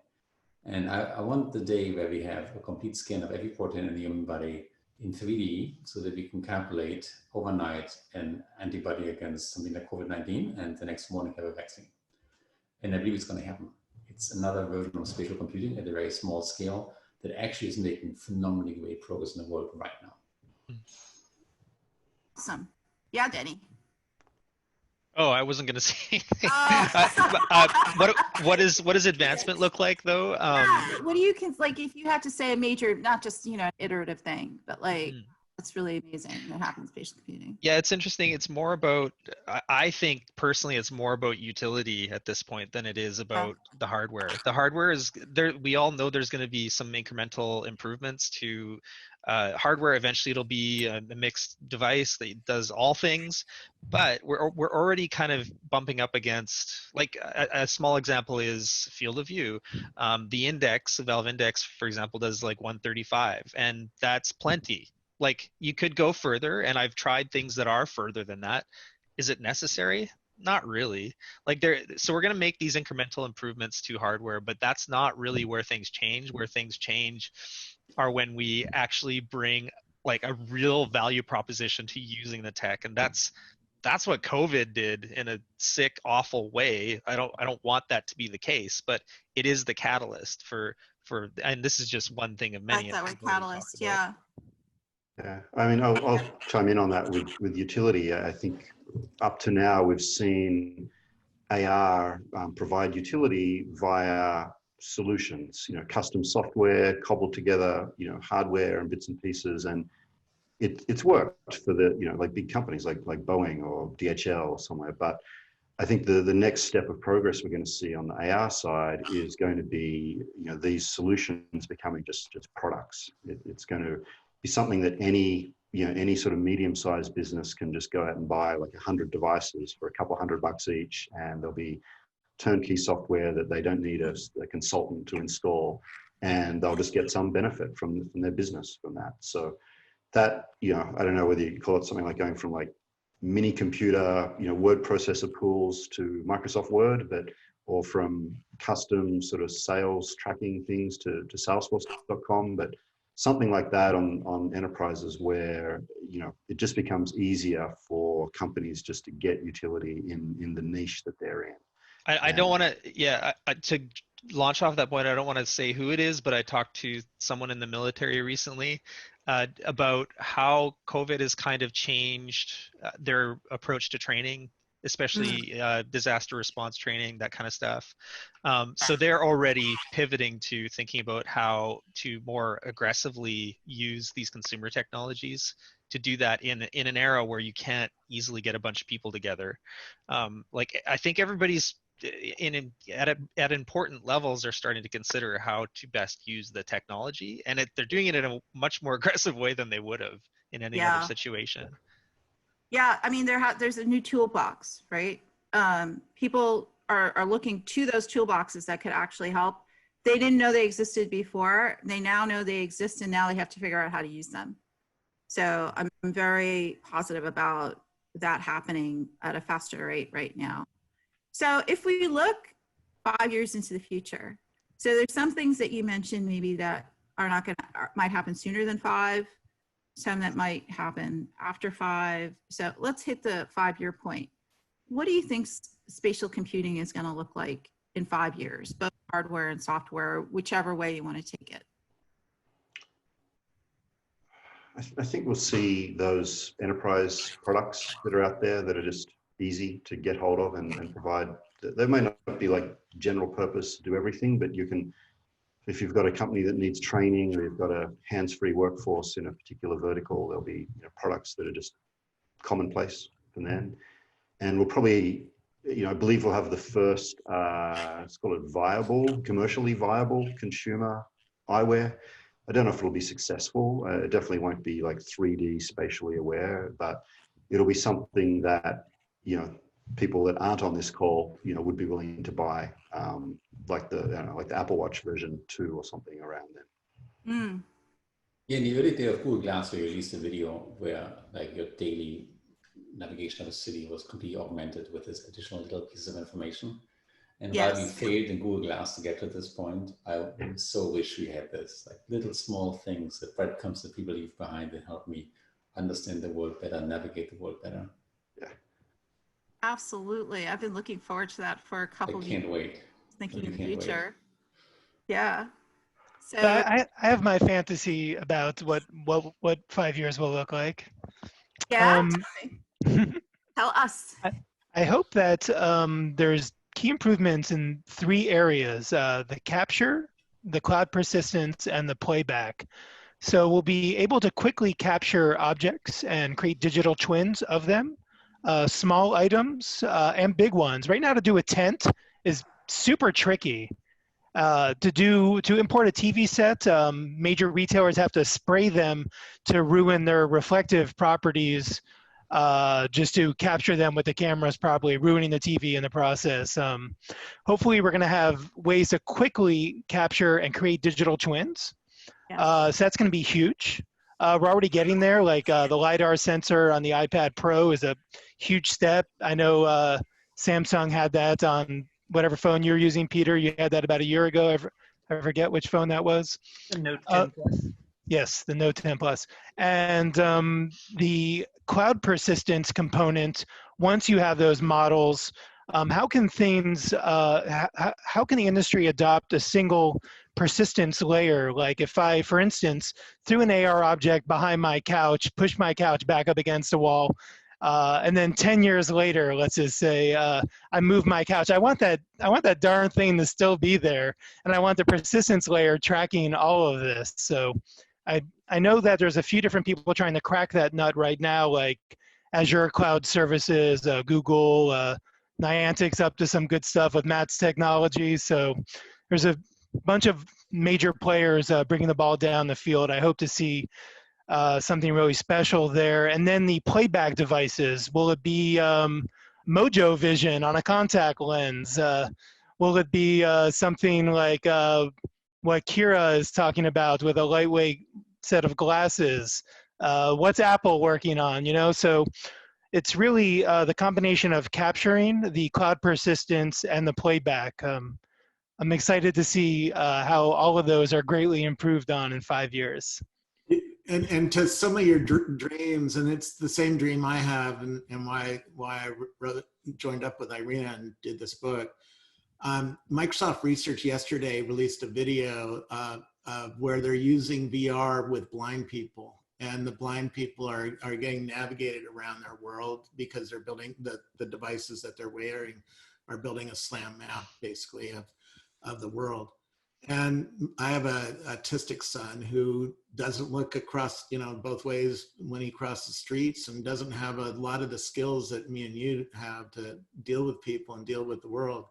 And I want the day where we have a complete scan of every protein in the human body in 3D so that we can calculate overnight an antibody against something like COVID-19 and the next morning have a vaccine. And I believe it's going to happen. It's another version of spatial computing at a very small scale that actually is making phenomenally great progress in the world right now. Awesome. Yeah, Denny. Oh, I wasn't going to say anything. Oh. What does advancement look like though? What do you like if you had to say a major, not just, you know, iterative thing, but like that's really amazing that happens in spatial computing. Yeah, it's interesting. It's more about, I think personally, it's more about utility at this point than it is about the hardware. The hardware is there. We all know there's going to be some incremental improvements to hardware. Eventually, it'll be a mixed device that does all things. But we're already kind of bumping up against, like a small example is field of view. The index, the Valve index, for example, does like 135, and that's plenty. Like you could go further, and I've tried things that are further than that. Is it necessary? Not really. Like so we're going to make these incremental improvements to hardware, but that's not really where things change. Where things change are when we actually bring like a real value proposition to using the tech, and that's what COVID did in a sick, awful way. I don't want that to be the case, but it is the catalyst for, and this is just one thing of many. That's that word, catalyst. Yeah. Yeah, I mean, I'll chime in on that with utility. I think up to now we've seen AR provide utility via solutions, you know, custom software cobbled together, you know, hardware and bits and pieces, and it's worked for the, you know, like big companies like Boeing or DHL or somewhere. But I think the next step of progress we're going to see on the AR side is going to be, you know, these solutions becoming just products. It's going to be something that any sort of medium-sized business can just go out and buy like 100 devices for a couple $100 each, and there'll be turnkey software that they don't need a consultant to install, and they'll just get some benefit from their business from that. So that, you know, I don't know whether you call it something like going from like mini computer, you know, word processor pools to Microsoft Word, or from custom sort of sales tracking things to Salesforce.com, but something like that on enterprises where, you know, it just becomes easier for companies just to get utility in the niche that they're in. I don't want to, to launch off that point, I don't want to say who it is, but I talked to someone in the military recently about how COVID has kind of changed their approach to training, especially disaster response training, that kind of stuff. So they're already pivoting to thinking about how to more aggressively use these consumer technologies to do that in an era where you can't easily get a bunch of people together. Like I think everybody's at important levels are starting to consider how to best use the technology, and they're doing it in a much more aggressive way than they would have in any other situation. Yeah, I mean, there's a new toolbox, right? People are looking to those toolboxes that could actually help. They didn't know they existed before. They now know they exist, and now they have to figure out how to use them. So I'm very positive about that happening at a faster rate right now. So if we look 5 years into the future, so there's some things that you mentioned maybe that might happen sooner than 5, some that might happen after 5. So let's hit the 5-year point. what do you think spatial computing is going to look like in 5 years, both hardware and software, whichever way you want to take it? I think we'll see those enterprise products that are out there that are just easy to get hold of and provide. They may not be like general purpose to do everything, but you can, if you've got a company that needs training or you've got a hands-free workforce in a particular vertical, there'll be products that are just commonplace from then. And we'll probably, I believe we'll have the first, let's call it viable, commercially viable consumer eyewear. I don't know if it'll be successful. It definitely won't be like 3D spatially aware, but it'll be something that, people that aren't on this call, would be willing to buy, like the Apple Watch version 2 or something around then. Mm. Yeah, in the early day of Google Glass, we released a video where like your daily navigation of a city was completely augmented with this additional little pieces of information. And while we failed in Google Glass to get to this point, I so wish we had this, like little small things, the breadcrumbs that people leave behind that help me understand the world better, navigate the world better. Yeah. Absolutely. I've been looking forward to that for a couple of years. I can't wait. Thinking in the Can't future. Wait. Yeah. So I have my fantasy about what 5 years will look like. yeah, tell us. I hope that there's key improvements in 3 areas: the capture, the cloud persistence, and the playback. So we'll be able to quickly capture objects and create digital twins of them, small items and big ones. Right now, to do a tent is super tricky. To import a TV set, major retailers have to spray them to ruin their reflective properties just to capture them with the cameras properly, ruining the TV in the process. Hopefully we're going to have ways to quickly capture and create digital twins. Yes. So that's going to be huge. We're already getting there. Like the LiDAR sensor on the iPad Pro is a huge step. I know Samsung had that on whatever phone you're using, Peter. You had that about a year ago. I forget which phone that was. The Note 10 Plus. Yes, the Note 10 Plus. And the cloud persistence component, once you have those models, how can things, how can the industry adopt a single persistence layer? Like if I, for instance, threw an AR object behind my couch, pushed my couch back up against a wall, and then 10 years later, let's just say, I move my couch. I want that darn thing to still be there, and I want the persistence layer tracking all of this. So I know that there's a few different people trying to crack that nut right now, like Azure Cloud Services, Google, Niantic's up to some good stuff with Matt's technology. So there's a bunch of major players bringing the ball down the field. I hope to see something really special there. And then the playback devices, will it be Mojo Vision on a contact lens? Will it be something like what Kira is talking about with a lightweight set of glasses? What's Apple working on? So it's really the combination of capturing the cloud persistence and the playback. I'm excited to see how all of those are greatly improved on in 5 years. And to some of your dreams, and it's the same dream I have, and why I joined up with Irena and did this book. Microsoft Research yesterday released a video where they're using VR with blind people, and the blind people are getting navigated around their world because they're building the devices that they're wearing are building a SLAM map basically of the world. And I have a autistic son who doesn't look across, both ways when he crosses streets, and doesn't have a lot of the skills that me and you have to deal with people and deal with the world.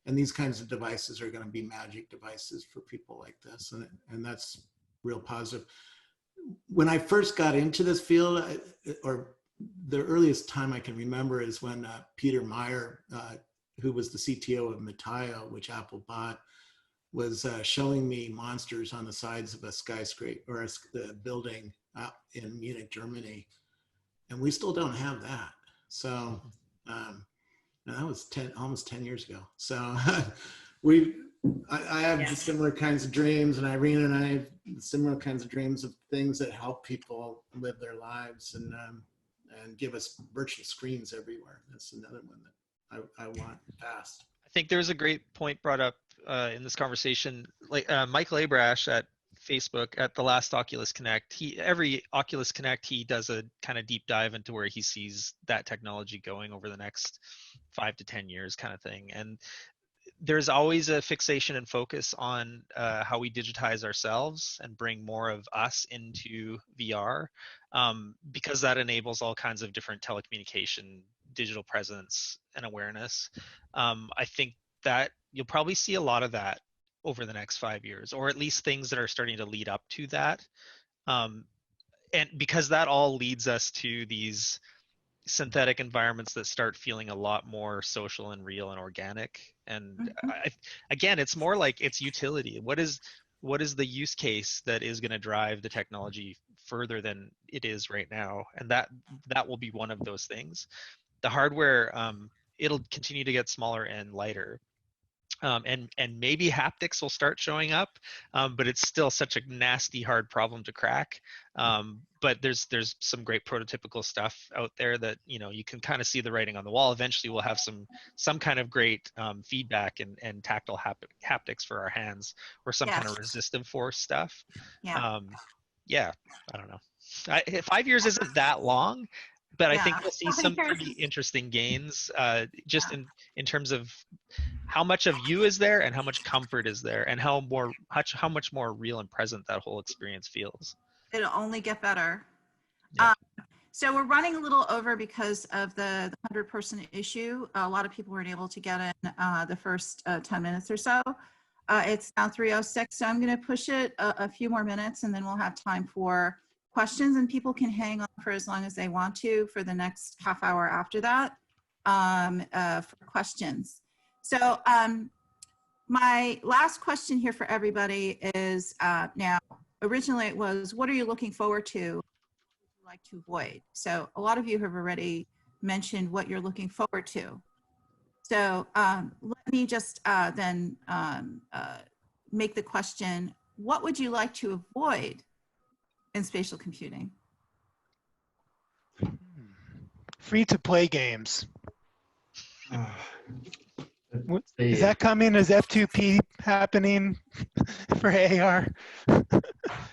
And these kinds of devices are going to be magic devices for people like this. And that's real positive. When I first got into this field, or the earliest time I can remember is when Peter Meyer, who was the CTO of Metaio, which Apple bought, was showing me monsters on the sides of a skyscraper or a building out in Munich, Germany. And we still don't have that. So that was almost 10 years ago. So I have similar kinds of dreams, and Irena and I have similar kinds of dreams of things that help people live their lives and give us virtual screens everywhere. That's another one that I want fast. I think there's a great point brought up in this conversation. Like Michael Abrash at Facebook at the last Oculus Connect, every Oculus Connect he does a kind of deep dive into where he sees that technology going over the next 5 to 10 years, kind of thing. And there's always a fixation and focus on how we digitize ourselves and bring more of us into VR, because that enables all kinds of different telecommunication, digital presence, and awareness. I think that you'll probably see a lot of that over the next 5 years, or at least things that are starting to lead up to that. And because that all leads us to these synthetic environments that start feeling a lot more social and real and organic. And again, it's more like its utility. What is the use case that is going to drive the technology further than it is right now? And that will be one of those things. The hardware, it'll continue to get smaller and lighter. And maybe haptics will start showing up, but it's still such a nasty, hard problem to crack. But there's some great prototypical stuff out there that you can kind of see the writing on the wall. Eventually, we'll have some kind of great feedback and tactile haptics for our hands, or some kind of resistive force stuff. Yeah. Yeah, I don't know. 5 years isn't that long, but I think we'll see some pretty interesting gains, just in terms of how much of you is there and how much comfort is there, and how much more real and present that whole experience feels. It'll only get better. Yeah. So we're running a little over because of the 100-person issue. A lot of people weren't able to get in the first 10 minutes or so. It's now 3:06, so I'm going to push it a few more minutes, and then we'll have time for questions, and people can hang on for as long as they want to for the next half hour after that for questions. So my last question here for everybody is, now, originally it was, what are you looking forward to? What would you like to avoid? So a lot of you have already mentioned what you're looking forward to. So let me just then make the question, what would you like to avoid in spatial computing? Free to play games. Is that coming? Is F2P happening for AR?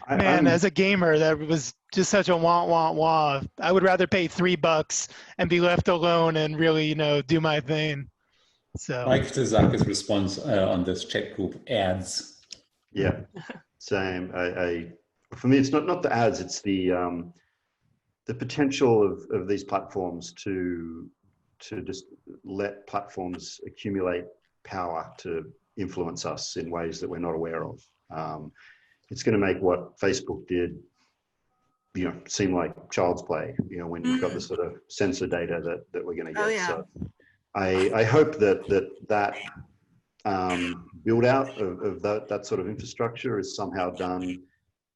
Man, as a gamer, that was just such a wah. I would rather pay $3 and be left alone and really, do my thing. So Mike Tezaka's response on this chat group, ads. Yeah, same. For me, it's not the ads, it's the potential of these platforms to just let platforms accumulate power to influence us in ways that we're not aware of. It's going to make what Facebook did, seem like child's play, when you've got the sort of sensor data that we're going to get. Oh, yeah. So I hope that build out of that sort of infrastructure is somehow done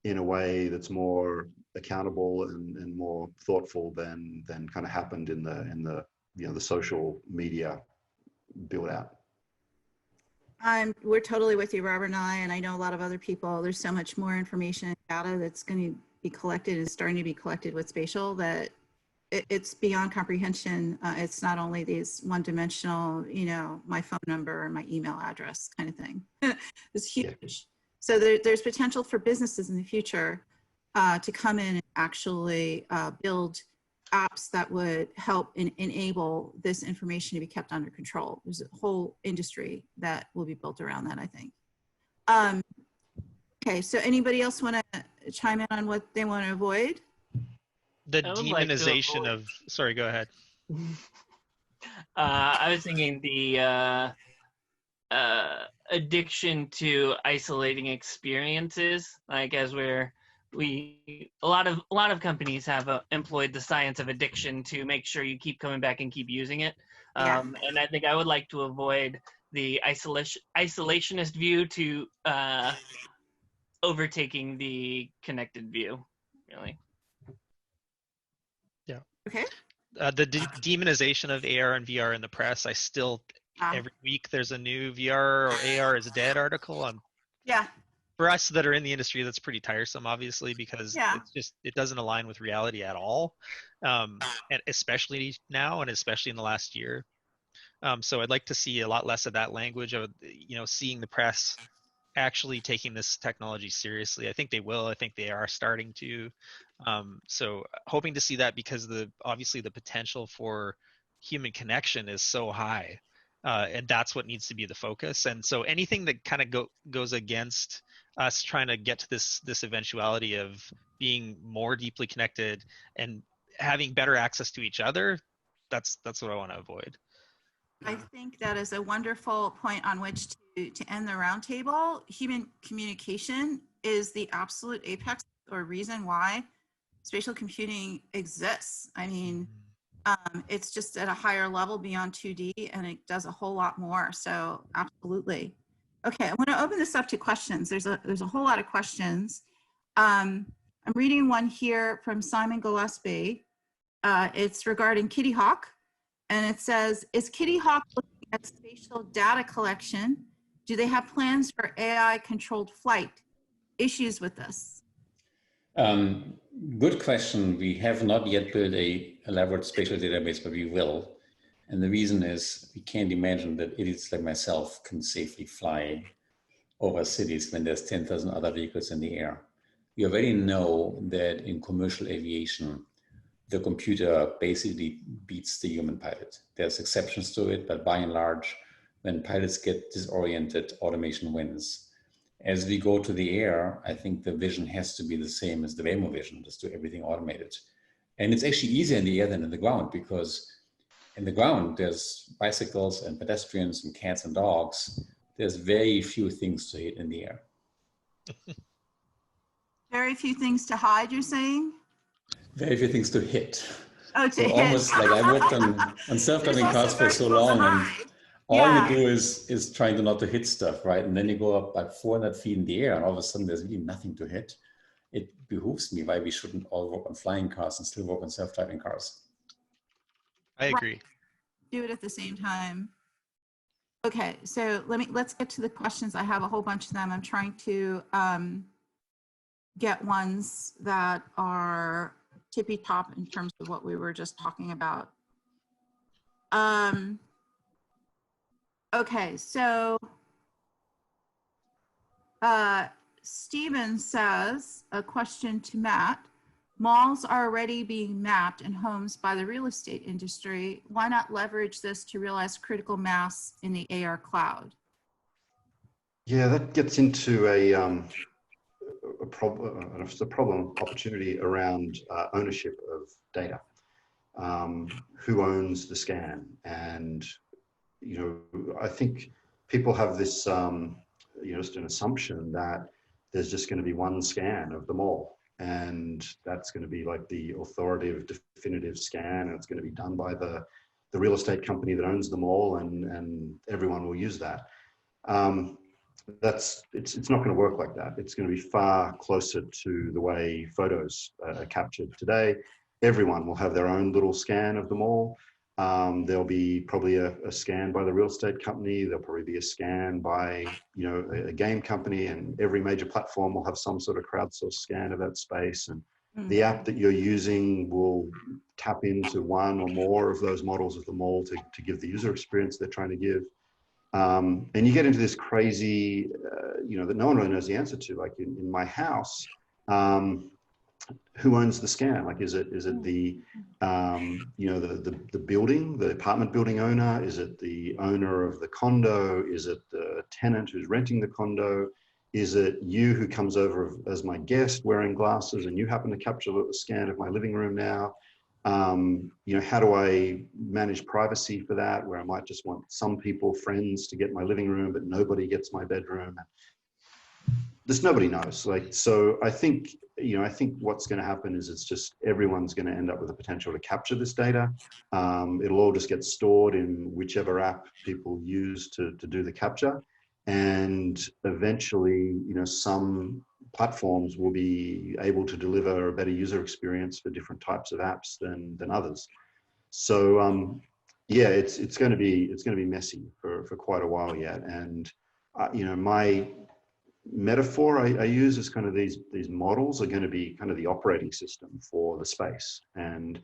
in a way that's more accountable and more thoughtful than kind of happened in the the social media build out. We're totally with you, Robert and I know a lot of other people. There's so much more information and data that's going to be collected and starting to be collected with spatial that it's beyond comprehension. It's not only these one-dimensional, my phone number and my email address kind of thing. It's huge. Yeah. So there's potential for businesses in the future to come in and actually build apps that would help enable this information to be kept under control. There's a whole industry that will be built around that, I think. Okay, so anybody else want to chime in on what they want to avoid? The demonization of, sorry, go ahead. I was thinking the addiction to isolating experiences, like as a lot of companies have employed the science of addiction to make sure you keep coming back and keep using it. And I think I would like to avoid the isolationist view to overtaking the connected view, really. Yeah. Okay. The demonization of AR and VR in the press, I still, every week there's a new VR or AR is dead article. For us that are in the industry, that's pretty tiresome, obviously, because it doesn't align with reality at all, and especially now and especially in the last year. So I'd like to see a lot less of that language of, seeing the press actually taking this technology seriously. I think they will. I think they are starting to. So hoping to see that, because obviously the potential for human connection is so high, and that's what needs to be the focus. And so anything that kind of goes against us trying to get to this eventuality of being more deeply connected and having better access to each other, that's what I want to avoid. I think that is a wonderful point on which to end the roundtable. Human communication is the absolute apex or reason why spatial computing exists. I mean, it's just at a higher level beyond 2D, and it does a whole lot more. So absolutely. Okay, I want to open this up to questions. There's a whole lot of questions. I'm reading one here from Simon Gillespie. It's regarding Kitty Hawk. And it says, is Kitty Hawk looking at spatial data collection? Do they have plans for AI-controlled flight? Issues with this? Good question. We have not yet built a elaborate spatial database, but we will. And the reason is we can't imagine that idiots like myself can safely fly over cities when there's 10,000 other vehicles in the air. We already know that in commercial aviation, the computer basically beats the human pilot. There's exceptions to it, but by and large, when pilots get disoriented, automation wins. As we go to the air, I think the vision has to be the same as the Waymo vision, just do everything automated. And it's actually easier in the air than in the ground, because in the ground, there's bicycles and pedestrians and cats and dogs. There's very few things to hit in the air. Very few things to hide, you're saying? Very few things to hit. Oh, to so hit. Almost like I worked on self-driving cars for so long, and all you do is trying to not to hit stuff, right? And then you go up like 400 feet in the air, and all of a sudden there's really nothing to hit. It behooves me why we shouldn't all work on flying cars and still work on self-driving cars. I agree. Right. Do it at the same time. Okay, so let's get to the questions. I have a whole bunch of them. I'm trying to get ones that are tippy top in terms of what we were just talking about. Okay, so Steven says, a question to Matt. Malls are already being mapped in homes by the real estate industry. Why not leverage this to realize critical mass in the AR cloud? Yeah, that gets into a problem opportunity around ownership of data. Who owns the scan? And, I think people have this, just an assumption that there's just going to be one scan of them all. And that's going to be like the authoritative, definitive scan, and it's going to be done by the real estate company that owns them all, and everyone will use that. It's not going to work like that. It's going to be far closer to the way photos are captured today. Everyone will have their own little scan of them all. There'll be probably a scan by the real estate company. There'll probably be a scan by, a game company, and every major platform will have some sort of crowdsourced scan of that space. And the app that you're using will tap into one or more of those models of them all to give the user experience they're trying to give. And you get into this crazy, that no one really knows the answer to. Like in my house, who owns the scan? Like, is it the, the building, the apartment building owner? Is it the owner of the condo? Is it the tenant who's renting the condo? Is it you who comes over as my guest wearing glasses and you happen to capture a scan of my living room now? How do I manage privacy for that, where I might just want some people, friends, to get my living room, but nobody gets my bedroom? This nobody knows. So I think what's going to happen is it's just everyone's going to end up with the potential to capture this data. It'll all just get stored in whichever app people use to do the capture. And eventually, some platforms will be able to deliver a better user experience for different types of apps than others. So it's going to be messy for quite a while yet. And my metaphor I use is kind of these models are going to be kind of the operating system for the space, and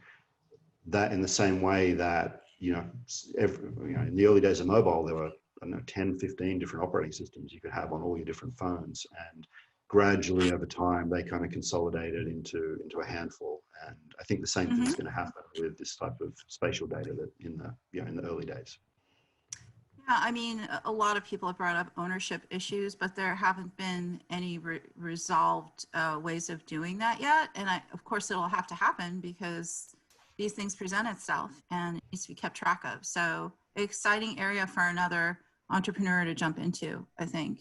that in the same way that in the early days of mobile, there were, I don't know, 10, 15 different operating systems you could have on all your different phones. And gradually over time, they kind of consolidated into a handful. And I think the same thing is going to happen with this type of spatial data that in the early days. Yeah, I mean, a lot of people have brought up ownership issues, but there haven't been any resolved ways of doing that yet. And of course, it'll have to happen because these things present itself and it needs to be kept track of. So exciting area for another entrepreneur to jump into, I think.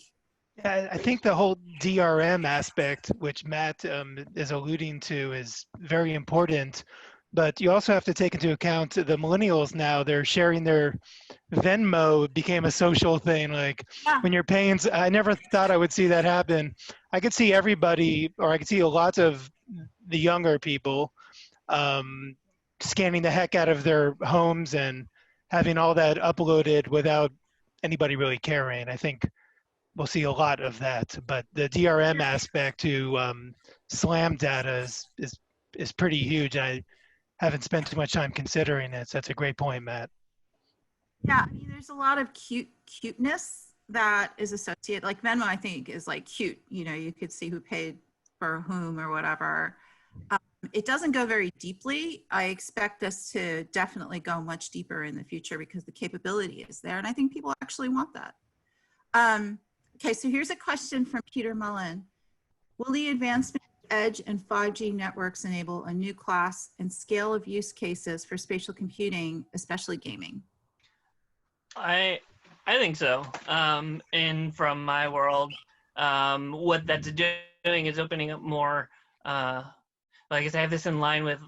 Yeah, I think the whole DRM aspect, which Matt is alluding to, is very important. But you also have to take into account the millennials now. They're sharing their Venmo became a social thing. Like when you're paying, I never thought I would see that happen. I could see everybody, or I could see lots of the younger people scanning the heck out of their homes and having all that uploaded without anybody really caring. I think we'll see a lot of that. But the DRM aspect to SLAM data is pretty huge. I haven't spent too much time considering it. So that's a great point, Matt. Yeah, I mean, there's a lot of cuteness that is associated. Like Venmo, I think, is like cute. You know, you could see who paid for whom or whatever. It doesn't go very deeply. I expect this to definitely go much deeper in the future because the capability is there, and I think people actually want that. Okay, so here's a question from Peter Mullen. Will the advancement of edge and 5G networks enable a new class and scale of use cases for spatial computing, especially gaming? I think so. And from my world, what that's doing is opening up more, I guess I have this in line with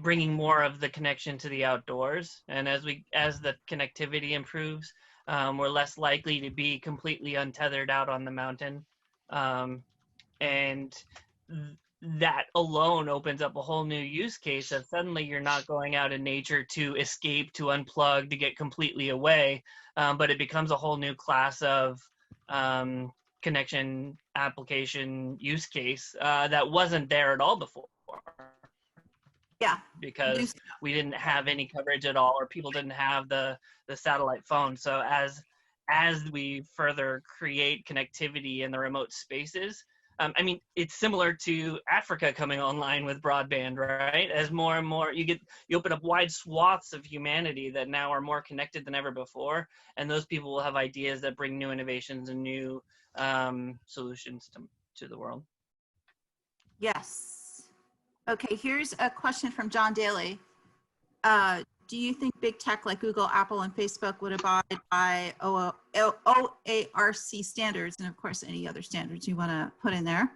bringing more of the connection to the outdoors. And as the connectivity improves, we're less likely to be completely untethered out on the mountain. And that alone opens up a whole new use case of suddenly you're not going out in nature to escape, to unplug, to get completely away, but it becomes a whole new class of connection application use case that wasn't there at all before. Yeah. Because we didn't have any coverage at all, or people didn't have the satellite phone. So as we further create connectivity in the remote spaces, I mean, it's similar to Africa coming online with broadband, right? As more and more you open up wide swaths of humanity that now are more connected than ever before, and those people will have ideas that bring new innovations and new solutions to the world. Yes. Okay, here's a question from John Daly. Do you think big tech like Google, Apple, and Facebook would abide by OARC standards, and of course any other standards you want to put in there,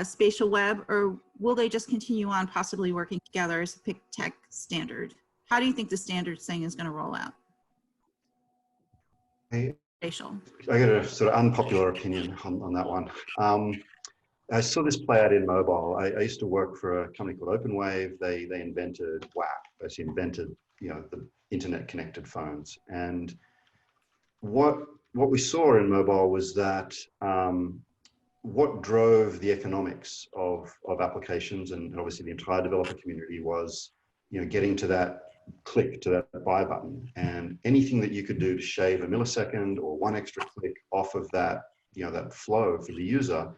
spatial web, or will they just continue on possibly working together as a big tech standard? How do you think the standards thing is going to roll out? Spatial. I got a sort of unpopular opinion on that one. I saw this play out in mobile. I used to work for a company called OpenWave. They invented WAP, basically invented the internet connected phones. And what we saw in mobile was that what drove the economics of applications and obviously the entire developer community was getting to that click, to that buy button, and anything that you could do to shave a millisecond or one extra click off of that that flow for the user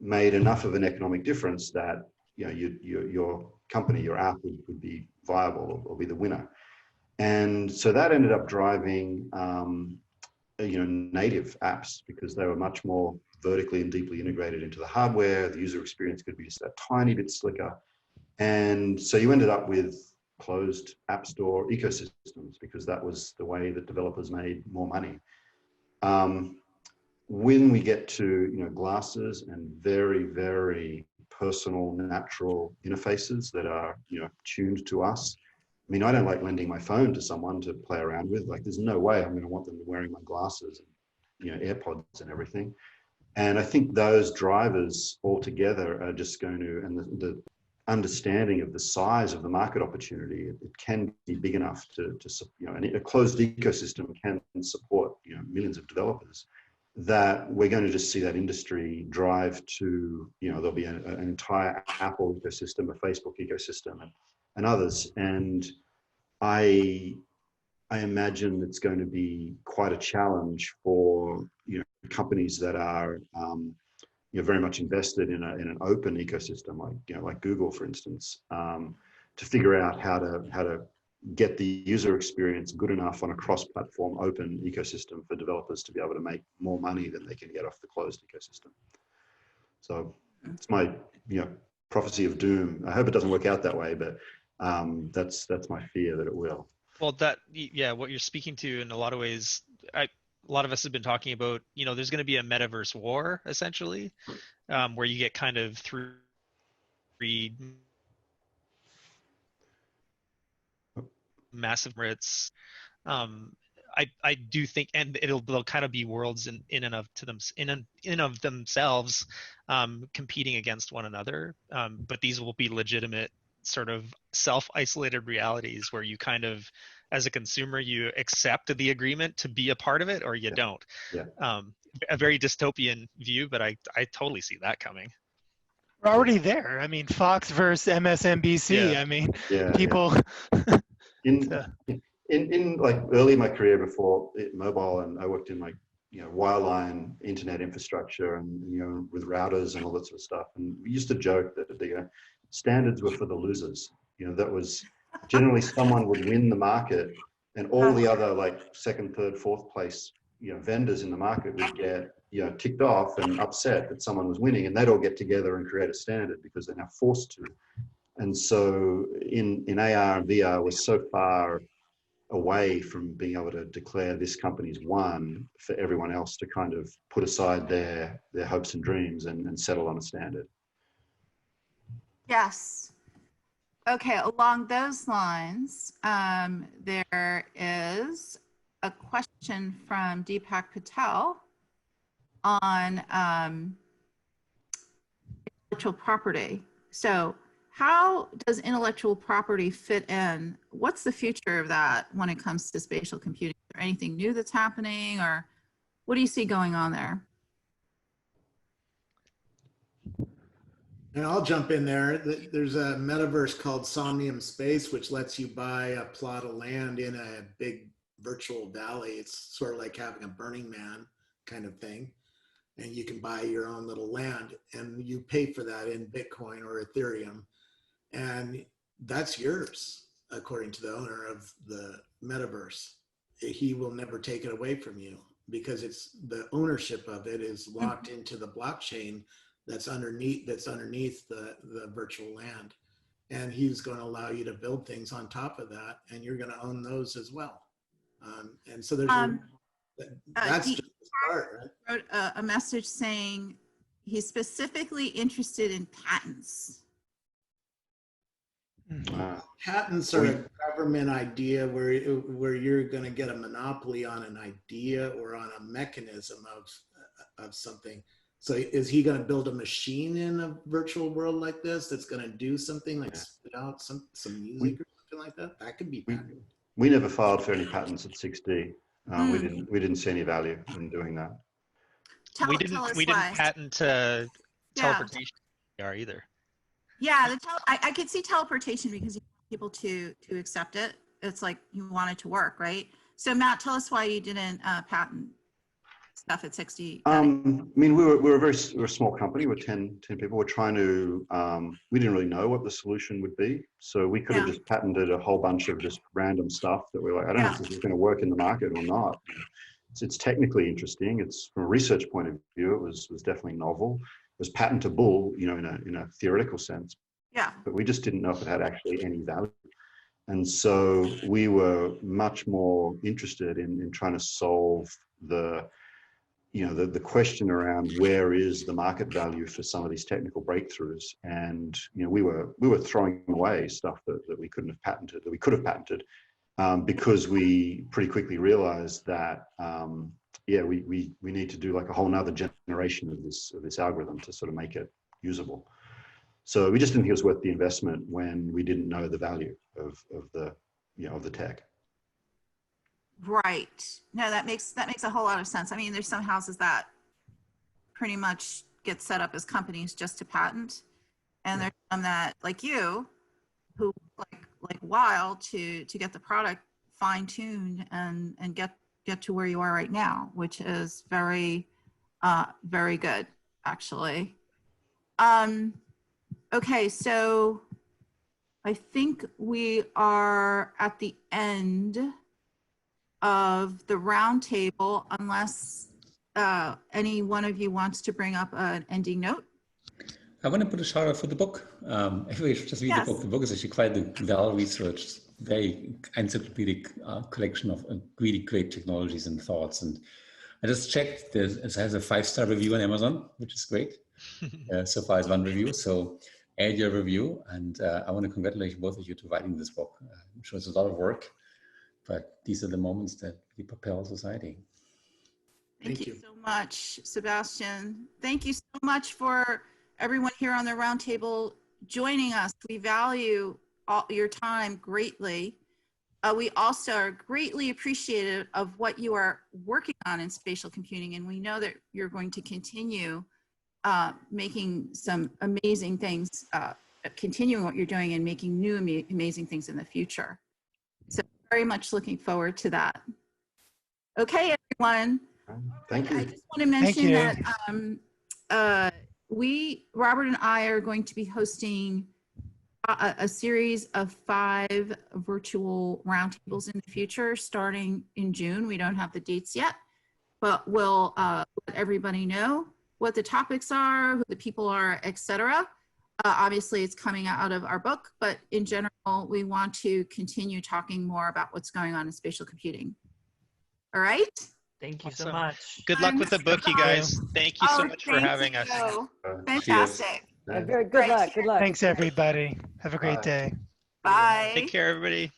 made enough of an economic difference that your company, your app would be viable or be the winner. And so that ended up driving native apps because they were much more vertically and deeply integrated into the hardware. The user experience could be just a tiny bit slicker. And so you ended up with closed app store ecosystems because that was the way that developers made more money. When we get to glasses and very, very personal, natural interfaces that are tuned to us. I mean, I don't like lending my phone to someone to play around with. Like, there's no way I'm going to want them wearing my glasses and AirPods and everything. And I think those drivers altogether are just going to, and the understanding of the size of the market opportunity, it can be big enough to a closed ecosystem can support millions of developers. That we're going to just see that industry drive to, there'll be an entire Apple ecosystem, a Facebook ecosystem, and others. And I I imagine it's going to be quite a challenge for companies that are very much invested in an open ecosystem, like Google, for instance, to figure out how to get the user experience good enough on a cross-platform open ecosystem for developers to be able to make more money than they can get off the closed ecosystem. So it's my prophecy of doom. I hope it doesn't work out that way, but that's my fear that it will. Well, what you're speaking to in a lot of ways, a lot of us have been talking about, there's going to be a metaverse war, essentially, where you get kind of three massive rates. I do think, and they'll kind of be worlds in and of themselves, competing against one another. But these will be legitimate sort of self-isolated realities where you kind of, as a consumer, you accept the agreement to be a part of it or you don't. Yeah. A very dystopian view, but I totally see that coming. We're already there. I mean, Fox versus MSNBC. Yeah. I mean, Yeah, people. In like early in my career before mobile, and I worked in like wireline internet infrastructure and with routers and all that sort of stuff. And we used to joke that the standards were for the losers. That was generally someone would win the market, and all the other like second, third, fourth place vendors in the market would get ticked off and upset that someone was winning, and they'd all get together and create a standard because they're now forced to. And so in AR and VR, we're so far away from being able to declare this company's won for everyone else to kind of put aside their hopes and dreams and settle on a standard. Yes. Okay, along those lines, there is a question from Deepak Patel on intellectual property. So how does intellectual property fit in? What's the future of that when it comes to spatial computing? Is there anything new that's happening, or what do you see going on there? And I'll jump in there. There's a metaverse called Somnium Space, which lets you buy a plot of land in a big virtual valley. It's sort of like having a Burning Man kind of thing. And you can buy your own little land, and you pay for that in Bitcoin or Ethereum. And that's yours, according to the owner of the metaverse. He will never take it away from you because it's the ownership of it is locked into the blockchain that's underneath the virtual land. And he's going to allow you to build things on top of that, and you're going to own those as well. And so there's that's just the start, right? Wrote a message saying he's specifically interested in patents. Patents are a government idea where you're going to get a monopoly on an idea or on a mechanism of something. So is he going to build a machine in a virtual world like this that's going to do something like spit out some music or something like that? That could be patented. We never filed for any patents at 6D. We didn't see any value in doing that. We didn't patent teleportation either. Yeah, I could see teleportation because you want people to accept it. It's like you want it to work, right? So Matt, tell us why you didn't patent stuff at 6D. I mean, we're a small company. We're 10 people. We're trying to, we didn't really know what the solution would be. So we could have just patented a whole bunch of just random stuff that we're like, I don't know if this is going to work in the market or not. It's technically interesting. It's from a research point of view, it was definitely novel. It was patentable, in a theoretical sense. Yeah. But we just didn't know if it had actually any value. And so we were much more interested in trying to solve the question around where is the market value for some of these technical breakthroughs. And, we were throwing away stuff that we couldn't have patented, that we could have patented, because we pretty quickly realized that, we need to do like a whole nother generation of this algorithm to sort of make it usable. So we just didn't think it was worth the investment when we didn't know the value of the tech. Right. No, that makes a whole lot of sense. I mean, there's some houses that pretty much get set up as companies just to patent, and there's some that, like you, who like wild to get the product fine-tuned and get to where you are right now, which is very, very good, actually. Okay, so I think we are at the end of the roundtable, unless any one of you wants to bring up an ending note. I want to put a shout out for the book. Everybody should just read the book. The book is actually quite a well-researched, very encyclopedic collection of really great technologies and thoughts. And I just checked, it has a 5-star review on Amazon, which is great. So far it's 1 review, so add your review. And I want to congratulate both of you to writing this book. I'm sure it's a lot of work, but these are the moments that we propel society. Thank you so much, Sebastian. Thank you so much for everyone here on the roundtable joining us. We value all your time greatly. We also are greatly appreciative of what you are working on in spatial computing, and we know that you're going to continue making some amazing things, continuing what you're doing and making new amazing things in the future. So very much looking forward to that. Okay, everyone. Thank you. I just want to mention that Robert and I are going to be hosting a series of 5 virtual roundtables in the future, starting in June. We don't have the dates yet, but we'll let everybody know what the topics are, who the people are, etc. Obviously, it's coming out of our book, but in general, we want to continue talking more about what's going on in spatial computing. All right? Thank you so Awesome. much. Good luck with the book, you guys. Thank you so much for having us. Fantastic. Very good luck. Good luck. Thanks, everybody. Have a great day. Bye. Take care, everybody.